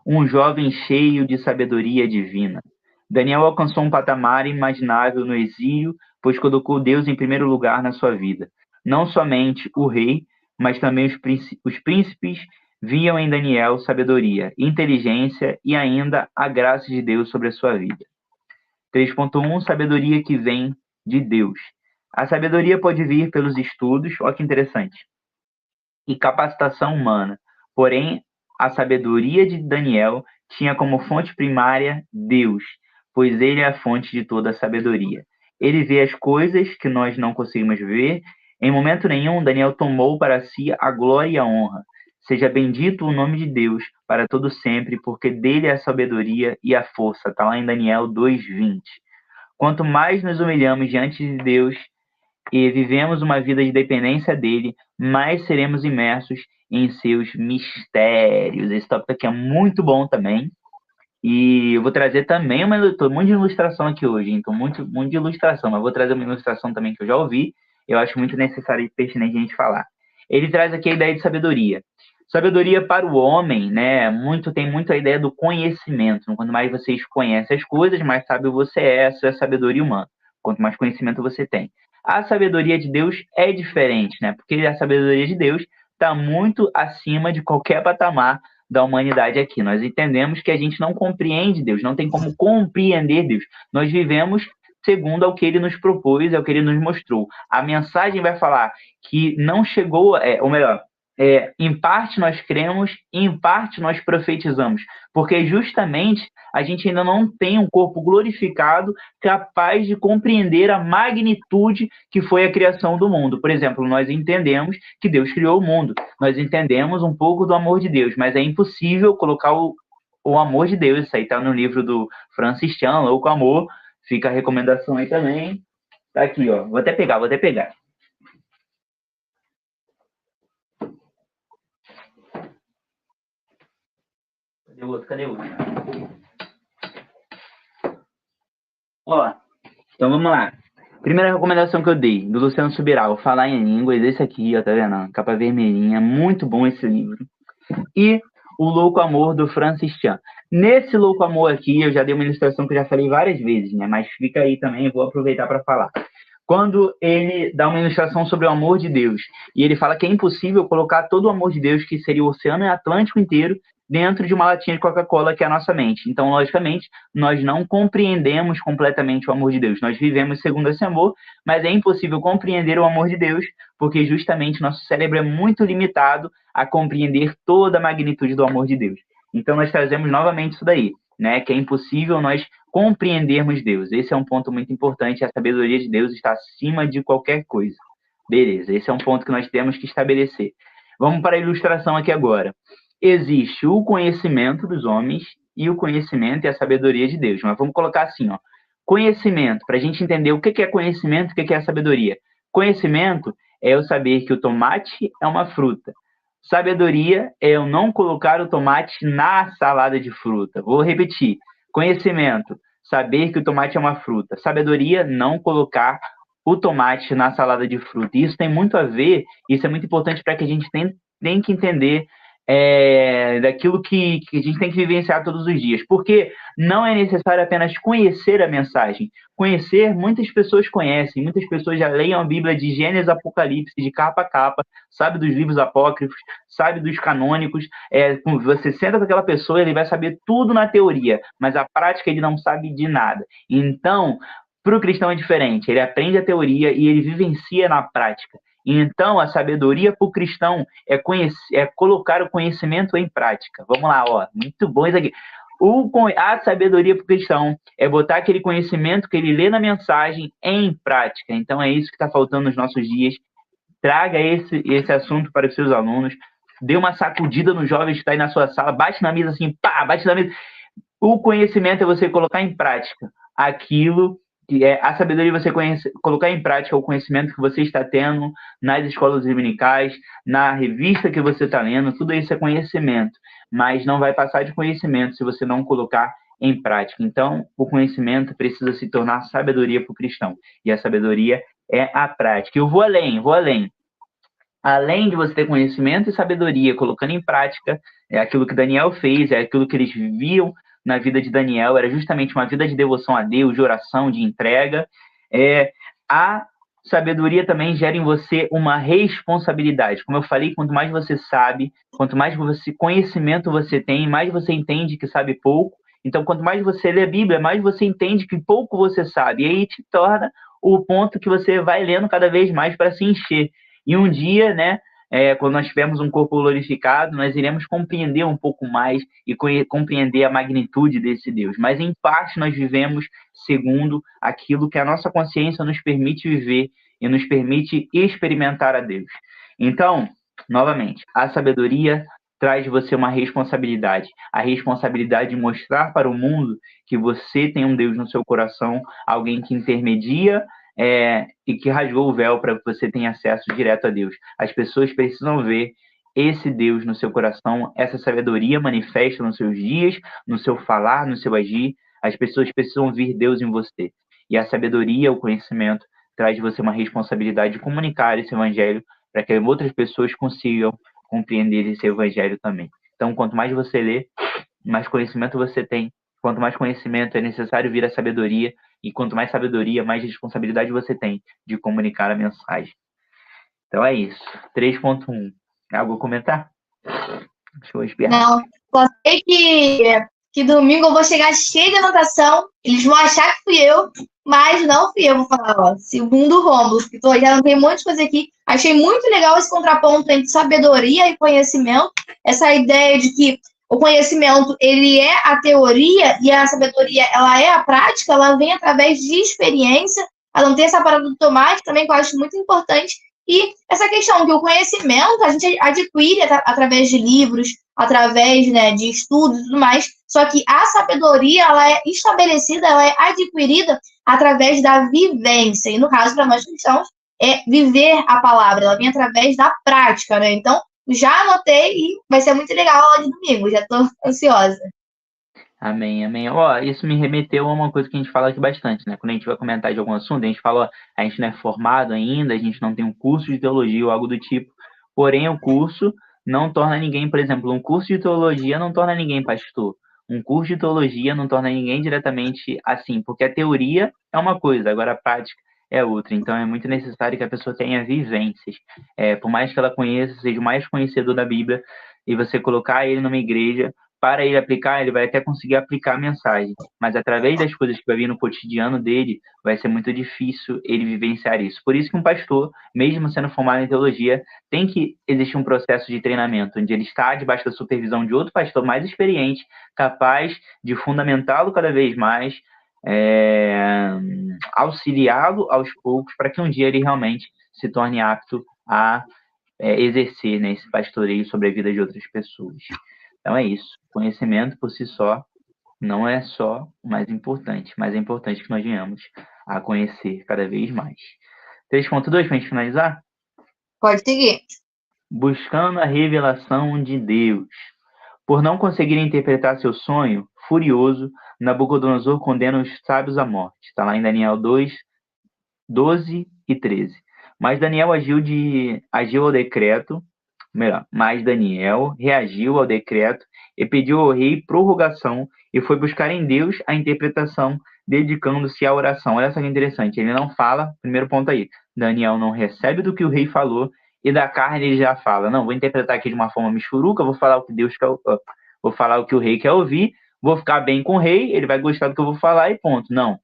Um jovem cheio de sabedoria divina. Daniel alcançou um patamar inimaginável no exílio, pois colocou Deus em primeiro lugar na sua vida. Não somente o rei, mas também os príncipes viam em Daniel sabedoria, inteligência e ainda a graça de Deus sobre a sua vida. 3.1, sabedoria que vem de Deus. A sabedoria pode vir pelos estudos, olha que interessante, e capacitação humana. Porém, a sabedoria de Daniel tinha como fonte primária Deus, pois ele é a fonte de toda a sabedoria. Ele vê as coisas que nós não conseguimos ver. Em momento nenhum, Daniel tomou para si a glória e a honra. Seja bendito o nome de Deus para todo sempre, porque dele é a sabedoria e a força. Está lá em Daniel 2:20. Quanto mais nos humilhamos diante de Deus e vivemos uma vida de dependência dele, mais seremos imersos em seus mistérios. Esse tópico aqui é muito bom também. E eu vou trazer também tô muito de ilustração aqui hoje, então muito de ilustração, mas vou trazer uma ilustração também que eu já ouvi, eu acho muito necessário e pertinente a gente falar. Ele traz aqui a ideia de sabedoria. Sabedoria para o homem, né, tem muito a ideia do conhecimento. Quanto mais vocês conhecem as coisas, mais sábio você é, essa é a sabedoria humana. Quanto mais conhecimento você tem. A sabedoria de Deus é diferente, né? Porque a sabedoria de Deus está muito acima de qualquer patamar da humanidade aqui. Nós entendemos que a gente não compreende Deus, não tem como compreender Deus. Nós vivemos segundo ao que ele nos propôs, ao que ele nos mostrou. A mensagem vai falar que não chegou, ou melhor, em parte nós cremos, em parte nós profetizamos, porque justamente a gente ainda não tem um corpo glorificado capaz de compreender a magnitude que foi a criação do mundo. Por exemplo, nós entendemos que Deus criou o mundo, nós entendemos um pouco do amor de Deus, mas é impossível colocar o amor de Deus. Isso aí está no livro do Francis Chan, Louco Amor, fica a recomendação aí também. Tá aqui, ó, vou até pegar. Cadê o outro? Ó, então vamos lá. Primeira recomendação que eu dei, do Luciano Subirá, Falar em Línguas, esse aqui, ó, tá vendo? Capa vermelhinha, muito bom esse livro. E O Louco Amor, do Francis Chan. Nesse Louco Amor aqui, eu já dei uma ilustração que eu já falei várias vezes, né? Mas fica aí também, vou aproveitar para falar. Quando ele dá uma ilustração sobre o amor de Deus, e ele fala que é impossível colocar todo o amor de Deus, que seria o Oceano Atlântico inteiro, dentro de uma latinha de Coca-Cola, que é a nossa mente. Então, logicamente, nós não compreendemos completamente o amor de Deus. Nós vivemos segundo esse amor, mas é impossível compreender o amor de Deus, porque justamente nosso cérebro é muito limitado a compreender toda a magnitude do amor de Deus. Então, nós trazemos novamente isso daí, né? Que é impossível nós compreendermos Deus. Esse é um ponto muito importante. A sabedoria de Deus está acima de qualquer coisa. Beleza, esse é um ponto que nós temos que estabelecer. Vamos para a ilustração aqui agora. Existe o conhecimento dos homens e o conhecimento e a sabedoria de Deus. Mas vamos colocar assim, ó. Conhecimento, para a gente entender o que é conhecimento e o que é sabedoria. Conhecimento é eu saber que o tomate é uma fruta. Sabedoria é eu não colocar o tomate na salada de fruta. Vou repetir. Conhecimento, saber que o tomate é uma fruta. Sabedoria, não colocar o tomate na salada de fruta. Isso tem muito a ver, isso é muito importante para que a gente tem que entender daquilo que a gente tem que vivenciar todos os dias. Porque não é necessário apenas conhecer a mensagem. Conhecer, muitas pessoas conhecem, muitas pessoas já leem a Bíblia de Gênesis, Apocalipse, de capa a capa, sabe dos livros apócrifos, sabe dos canônicos. Você senta com aquela pessoa, ele vai saber tudo na teoria, mas a prática ele não sabe de nada. Então, para o cristão é diferente. Ele aprende a teoria e ele vivencia na prática. Então, a sabedoria para o cristão é colocar o conhecimento em prática. Vamos lá, ó, muito bom isso aqui. A sabedoria para o cristão é botar aquele conhecimento que ele lê na mensagem em prática. Então, é isso que está faltando nos nossos dias. Traga esse assunto para os seus alunos. Dê uma sacudida no jovem que está aí na sua sala. Bate na mesa assim, pá, bate na mesa. O conhecimento é você colocar em prática aquilo que é a sabedoria, você colocar em prática o conhecimento que você está tendo nas escolas dominicais, na revista que você está lendo, tudo isso é conhecimento, mas não vai passar de conhecimento se você não colocar em prática. Então, o conhecimento precisa se tornar sabedoria para o cristão, e a sabedoria é a prática. Eu vou além. Além de você ter conhecimento e sabedoria, colocando em prática, é aquilo que Daniel fez, é aquilo que eles viviam na vida de Daniel, era justamente uma vida de devoção a Deus, de oração, de entrega. A sabedoria também gera em você uma responsabilidade. Como eu falei, quanto mais você sabe, quanto mais conhecimento você tem, mais você entende que sabe pouco. Então, quanto mais você lê a Bíblia, mais você entende que pouco você sabe. E aí te torna o ponto que você vai lendo cada vez mais para se encher. E um dia, né, quando nós tivermos um corpo glorificado, nós iremos compreender um pouco mais e compreender a magnitude desse Deus. Mas, em parte, nós vivemos segundo aquilo que a nossa consciência nos permite viver e nos permite experimentar a Deus. Então, novamente, a sabedoria traz de você uma responsabilidade. A responsabilidade de mostrar para o mundo que você tem um Deus no seu coração, alguém que intermedia e que rasgou o véu para que você tenha acesso direto a Deus. As pessoas precisam ver esse Deus no seu coração, essa sabedoria manifesta nos seus dias, no seu falar, no seu agir. As pessoas precisam ver Deus em você. E a sabedoria, o conhecimento, traz de você uma responsabilidade de comunicar esse evangelho para que outras pessoas consigam compreender esse evangelho também. Então, quanto mais você lê, mais conhecimento você tem. Quanto mais conhecimento é necessário vir a sabedoria, e quanto mais sabedoria, mais responsabilidade você tem de comunicar a mensagem. Então é isso. 3.1. Algo a comentar? Deixa eu esperar. Não, só sei que domingo eu vou chegar cheio de anotação, eles vão achar que fui eu, mas não fui eu, vou falar, ó, segundo o Rômulo, que já não tem um monte de coisa aqui. Achei muito legal esse contraponto entre sabedoria e conhecimento, essa ideia de que o conhecimento, ele é a teoria e a sabedoria, ela é a prática, ela vem através de experiência, ela não tem essa parada do tomate também, que eu acho muito importante. E essa questão que o conhecimento a gente adquire através de livros, através, né, de estudos e tudo mais, só que a sabedoria, ela é estabelecida, ela é adquirida através da vivência, e no caso, para nós cristãos, é viver a palavra, ela vem através da prática, né? Então, já anotei e vai ser muito legal a aula de domingo, já estou ansiosa. Amém, amém. Ó, isso me remeteu a uma coisa que a gente fala aqui bastante, né? Quando a gente vai comentar de algum assunto, a gente fala, ó, a gente não é formado ainda, a gente não tem um curso de teologia ou algo do tipo, porém o curso não torna ninguém, por exemplo, um curso de teologia não torna ninguém pastor. Um curso de teologia não torna ninguém diretamente assim, porque a teoria é uma coisa, agora a prática é outra. Então é muito necessário que a pessoa tenha vivências. Por mais que ela conheça, seja o mais conhecedor da Bíblia, e você colocar ele numa igreja, para ele aplicar, ele vai até conseguir aplicar a mensagem, mas através das coisas que vai vir no cotidiano dele, vai ser muito difícil ele vivenciar isso. Por isso que um pastor, mesmo sendo formado em teologia, tem que existir um processo de treinamento, onde ele está debaixo da supervisão de outro pastor mais experiente, capaz de fundamentá-lo cada vez mais, auxiliá-lo aos poucos, para que um dia ele realmente se torne apto a exercer, né, esse pastoreio sobre a vida de outras pessoas. Então é isso. Conhecimento por si só não é só o mais importante, mas é importante que nós venhamos a conhecer cada vez mais. 3.2, para a gente finalizar? Pode seguir. Buscando a revelação de Deus. Por não conseguir interpretar seu sonho, furioso, Nabucodonosor condena os sábios à morte. Está lá em Daniel 2, 12 e 13. Mas Daniel agiu ao decreto melhor, mas Daniel reagiu ao decreto e pediu ao rei prorrogação e foi buscar em Deus a interpretação, dedicando-se à oração. Olha só que interessante, ele não fala, primeiro ponto aí, Daniel não recebe do que o rei falou e da carne ele já fala, não, vou interpretar aqui de uma forma michuruca, vou falar o que Deus quer, vou falar o que o rei quer ouvir, vou ficar bem com o rei, ele vai gostar do que eu vou falar e ponto. Não,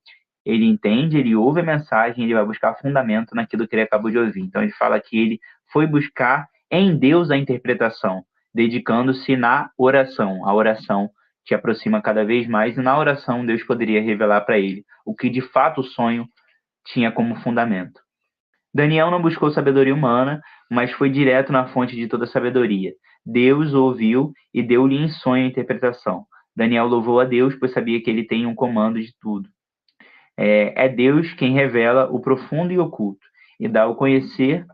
ele entende, ele ouve a mensagem, ele vai buscar fundamento naquilo que ele acabou de ouvir. Então ele fala que ele foi buscar em Deus a interpretação, dedicando-se na oração. A oração te aproxima cada vez mais e na oração Deus poderia revelar para ele o que de fato o sonho tinha como fundamento. Daniel não buscou sabedoria humana, mas foi direto na fonte de toda sabedoria. Deus o ouviu e deu-lhe em sonho a interpretação. Daniel louvou a Deus, pois sabia que ele tem um comando de tudo. É Deus quem revela o profundo e oculto e dá ao conhecer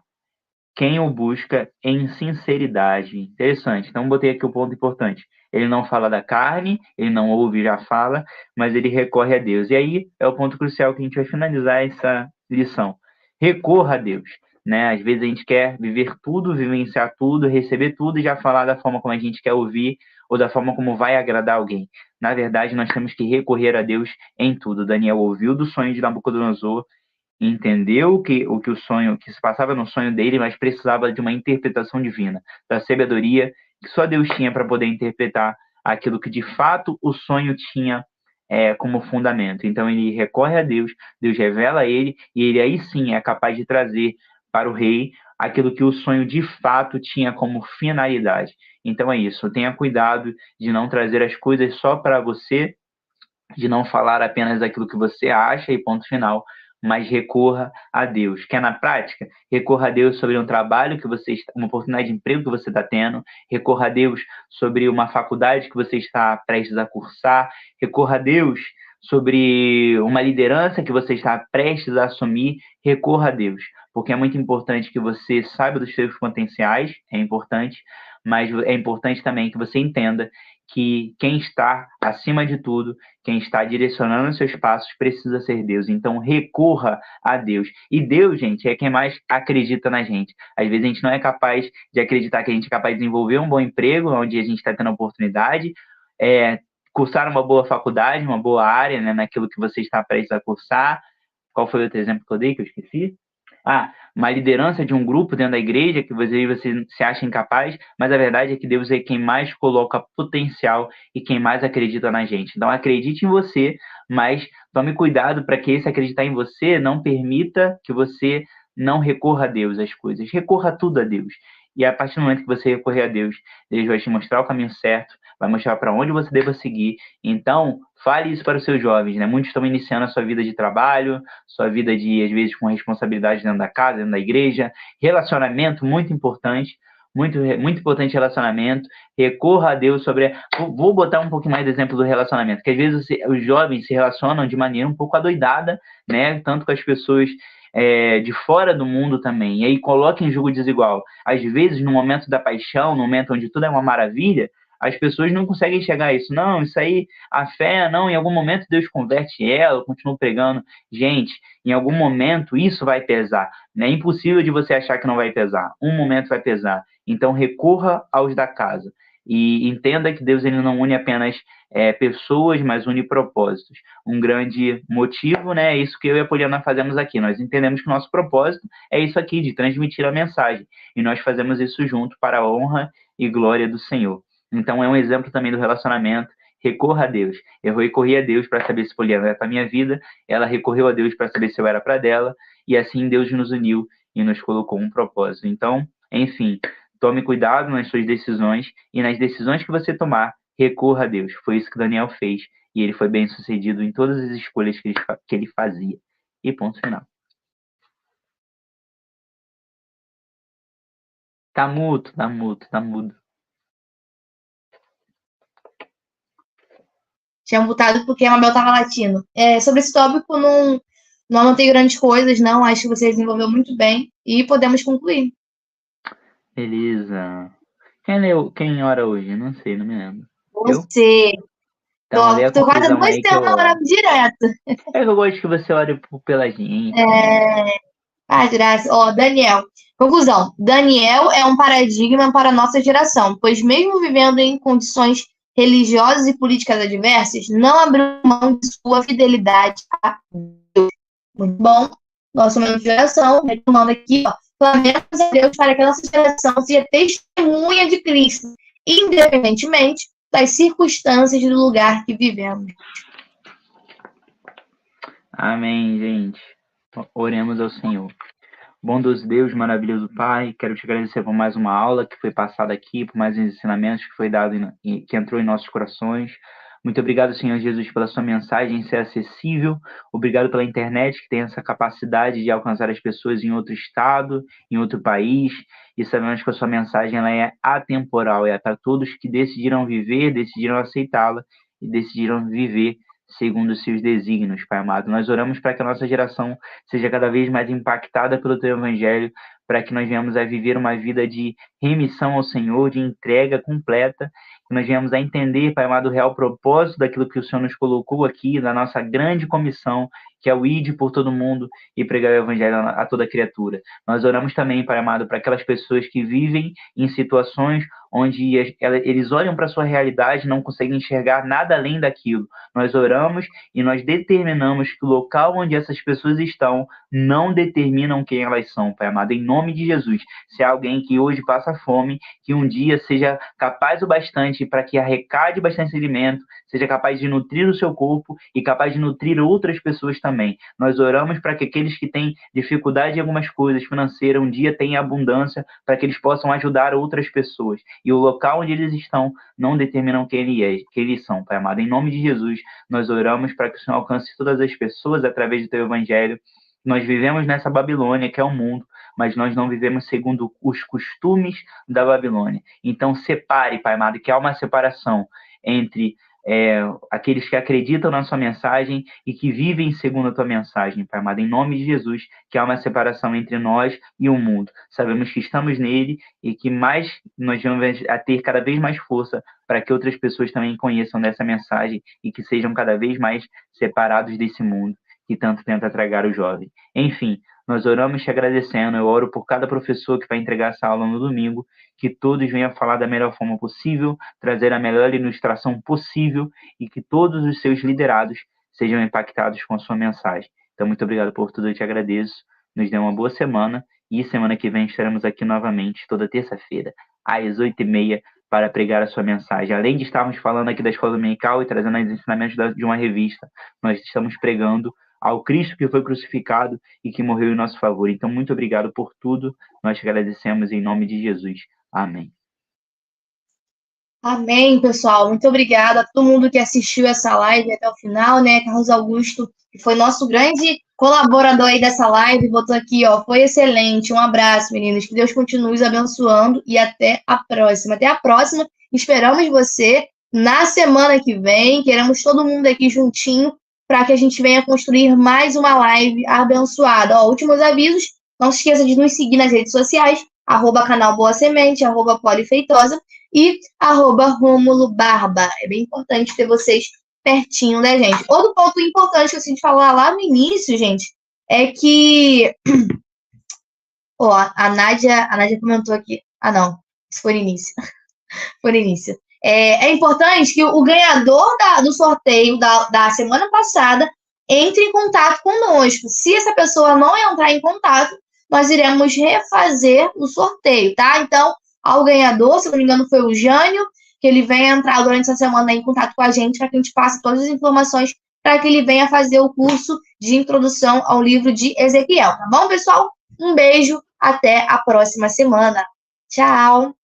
quem o busca em sinceridade. Interessante. Então, botei aqui o ponto importante. Ele não fala da carne, ele não ouve, já fala, mas ele recorre a Deus. E aí é o ponto crucial que a gente vai finalizar essa lição. Recorra a Deus. Né? Às vezes a gente quer viver tudo, vivenciar tudo, receber tudo e já falar da forma como a gente quer ouvir ou da forma como vai agradar alguém. Na verdade, nós temos que recorrer a Deus em tudo. Daniel ouviu do sonho de Nabucodonosor, entendeu que o sonho, que se passava no sonho dele, mas precisava de uma interpretação divina, da sabedoria que só Deus tinha para poder interpretar aquilo que de fato o sonho tinha como fundamento. Então ele recorre a Deus, Deus revela a ele, e ele aí sim é capaz de trazer para o rei aquilo que o sonho de fato tinha como finalidade. Então é isso, tenha cuidado de não trazer as coisas só para você, de não falar apenas aquilo que você acha e ponto final, mas recorra a Deus. Quer na prática? Recorra a Deus sobre um trabalho que você está, uma oportunidade de emprego que você está tendo, recorra a Deus sobre uma faculdade que você está prestes a cursar, recorra a Deus sobre uma liderança que você está prestes a assumir, recorra a Deus, porque é muito importante que você saiba dos seus potenciais, é importante, mas é importante também que você entenda que quem está acima de tudo, quem está direcionando os seus passos, precisa ser Deus. Então, recorra a Deus. E Deus, gente, é quem mais acredita na gente. Às vezes a gente não é capaz de acreditar que a gente é capaz de desenvolver um bom emprego, onde a gente está tendo oportunidade, cursar uma boa faculdade, uma boa área, né, naquilo que você está prestes a cursar. Qual foi o outro exemplo que eu dei, que eu esqueci? Uma liderança de um grupo dentro da igreja que você se acha incapaz, mas a verdade é que Deus é quem mais coloca potencial e quem mais acredita na gente. Então acredite em você, mas tome cuidado para que esse acreditar em você não permita que você não recorra a Deus as coisas. Recorra tudo a Deus. E a partir do momento que você recorrer a Deus, Deus vai te mostrar o caminho certo, vai mostrar para onde você deva seguir. Então, fale isso para os seus jovens, né? Muitos estão iniciando a sua vida de trabalho, sua vida de, às vezes, com responsabilidade dentro da casa, dentro da igreja. Relacionamento, muito importante. Muito, muito importante relacionamento. Recorra a Deus sobre... Vou botar um pouquinho mais de exemplo do relacionamento, que às vezes os jovens se relacionam de maneira um pouco adoidada, né? Tanto com as pessoas de fora do mundo também. E aí coloca em julgo desigual. Às vezes, no momento da paixão, no momento onde tudo é uma maravilha, as pessoas não conseguem enxergar isso. Não, isso aí, a fé, não, em algum momento Deus converte ela, continua pregando. Gente, em algum momento isso vai pesar. É impossível de você achar que não vai pesar. Um momento vai pesar. Então, recorra aos da casa. E entenda que Deus ele não une apenas pessoas, mas une propósitos. Um grande motivo, né, é isso que eu e a Poliana fazemos aqui. Nós entendemos que o nosso propósito é isso aqui, de transmitir a mensagem. E nós fazemos isso junto para a honra e glória do Senhor. Então, é um exemplo também do relacionamento. Recorra a Deus. Eu recorri a Deus para saber se Poliana era para minha vida, ela recorreu a Deus para saber se eu era para dela, e assim Deus nos uniu e nos colocou um propósito. Então, enfim, tome cuidado nas suas decisões, e nas decisões que você tomar, recorra a Deus. Foi isso que Daniel fez, e ele foi bem sucedido em todas as escolhas que ele fazia. E ponto final. Tá mudo. Tinha mutado porque a Mabel tava latindo. Sobre esse tópico, não anotei grandes coisas, não. Acho que você desenvolveu muito bem. E podemos concluir. Beleza. Quem ora hoje? Não sei, não me lembro. Você. Então, tô quase 2 temas orando direto. Eu gosto que você ore pela gente. Graças. Daniel. Conclusão: Daniel é um paradigma para a nossa geração, pois mesmo vivendo em condições religiosas e políticas adversas, não abriu mão de sua fidelidade a Deus. Muito bom. Nossa mesma geração, retomando aqui, ó, clamemos a Deus para que a nossa geração seja testemunha de Cristo, independentemente das circunstâncias do lugar que vivemos. Amém, gente. Oremos ao Senhor. Bondoso Deus, maravilhoso Pai, quero te agradecer por mais uma aula que foi passada aqui, por mais uns ensinamentos que foi dado, que entrou em nossos corações. Muito obrigado, Senhor Jesus, pela sua mensagem ser acessível. Obrigado pela internet, que tem essa capacidade de alcançar as pessoas em outro estado, em outro país. E sabemos que a sua mensagem ela é atemporal, é para todos que decidiram viver, decidiram aceitá-la e decidiram viver segundo os seus desígnios, Pai amado. Nós oramos para que a nossa geração seja cada vez mais impactada pelo Teu Evangelho, para que nós venhamos a viver uma vida de remissão ao Senhor, de entrega completa, que nós venhamos a entender, Pai amado, o real propósito daquilo que o Senhor nos colocou aqui, da nossa grande comissão, que é o ide por todo mundo e pregar o Evangelho a toda criatura. Nós oramos também, Pai amado, para aquelas pessoas que vivem em situações onde eles olham para a sua realidade e não conseguem enxergar nada além daquilo. Nós oramos e nós determinamos que o local onde essas pessoas estão não determinam quem elas são, Pai amado, em nome de Jesus. Se há alguém que hoje passa fome, que um dia seja capaz o bastante para que arrecade bastante alimento, seja capaz de nutrir o seu corpo e capaz de nutrir outras pessoas também. Nós oramos para que aqueles que têm dificuldade em algumas coisas financeiras um dia tenham abundância, para que eles possam ajudar outras pessoas. E o local onde eles estão não determinam quem eles são, Pai amado. Em nome de Jesus, nós oramos para que o Senhor alcance todas as pessoas através do Teu Evangelho. Nós vivemos nessa Babilônia, que é o mundo, mas nós não vivemos segundo os costumes da Babilônia. Então, separe, Pai amado, que há uma separação entre aqueles que acreditam na sua mensagem e que vivem segundo a tua mensagem, Pai amado, em nome de Jesus, que há uma separação entre nós e o mundo. Sabemos que estamos nele e que mais nós vamos a ter cada vez mais força para que outras pessoas também conheçam dessa mensagem e que sejam cada vez mais separados desse mundo que tanto tenta tragar o jovem. Enfim, nós oramos te agradecendo. Eu oro por cada professor que vai entregar essa aula no domingo, que todos venham falar da melhor forma possível, trazer a melhor ilustração possível e que todos os seus liderados sejam impactados com a sua mensagem. Então, muito obrigado por tudo, eu te agradeço. Nos dê uma boa semana e semana que vem estaremos aqui novamente, toda terça-feira, às 8h30, para pregar a sua mensagem. Além de estarmos falando aqui da Escola Dominical e trazendo os ensinamentos de uma revista, nós estamos pregando ao Cristo que foi crucificado e que morreu em nosso favor. Então, muito obrigado por tudo. Nós te agradecemos em nome de Jesus. Amém. Amém, pessoal. Muito obrigada a todo mundo que assistiu essa live até o final, né? Carlos Augusto, que foi nosso grande colaborador aí dessa live, botou aqui, ó, foi excelente. Um abraço, meninos. Que Deus continue os abençoando e até a próxima. Até a próxima. Esperamos você na semana que vem. Queremos todo mundo aqui juntinho para que a gente venha construir mais uma live abençoada. Ó, últimos avisos. Não se esqueça de nos seguir nas redes sociais, @canal Boa Semente, @Polifeitosa e @Rômulo Barba. É bem importante ter vocês pertinho da gente. Outro ponto importante que eu preciso falar lá no início, gente, é que ó, a Nádia comentou aqui. Ah, não. Isso foi no início. Foi no início. É importante que o ganhador do sorteio da semana passada entre em contato conosco. Se essa pessoa não entrar em contato, nós iremos refazer o sorteio, tá? Então, ao ganhador, se não me engano, foi o Jânio, que ele venha entrar durante essa semana em contato com a gente para que a gente passe todas as informações para que ele venha fazer o curso de introdução ao livro de Ezequiel, tá bom, pessoal? Um beijo, até a próxima semana. Tchau!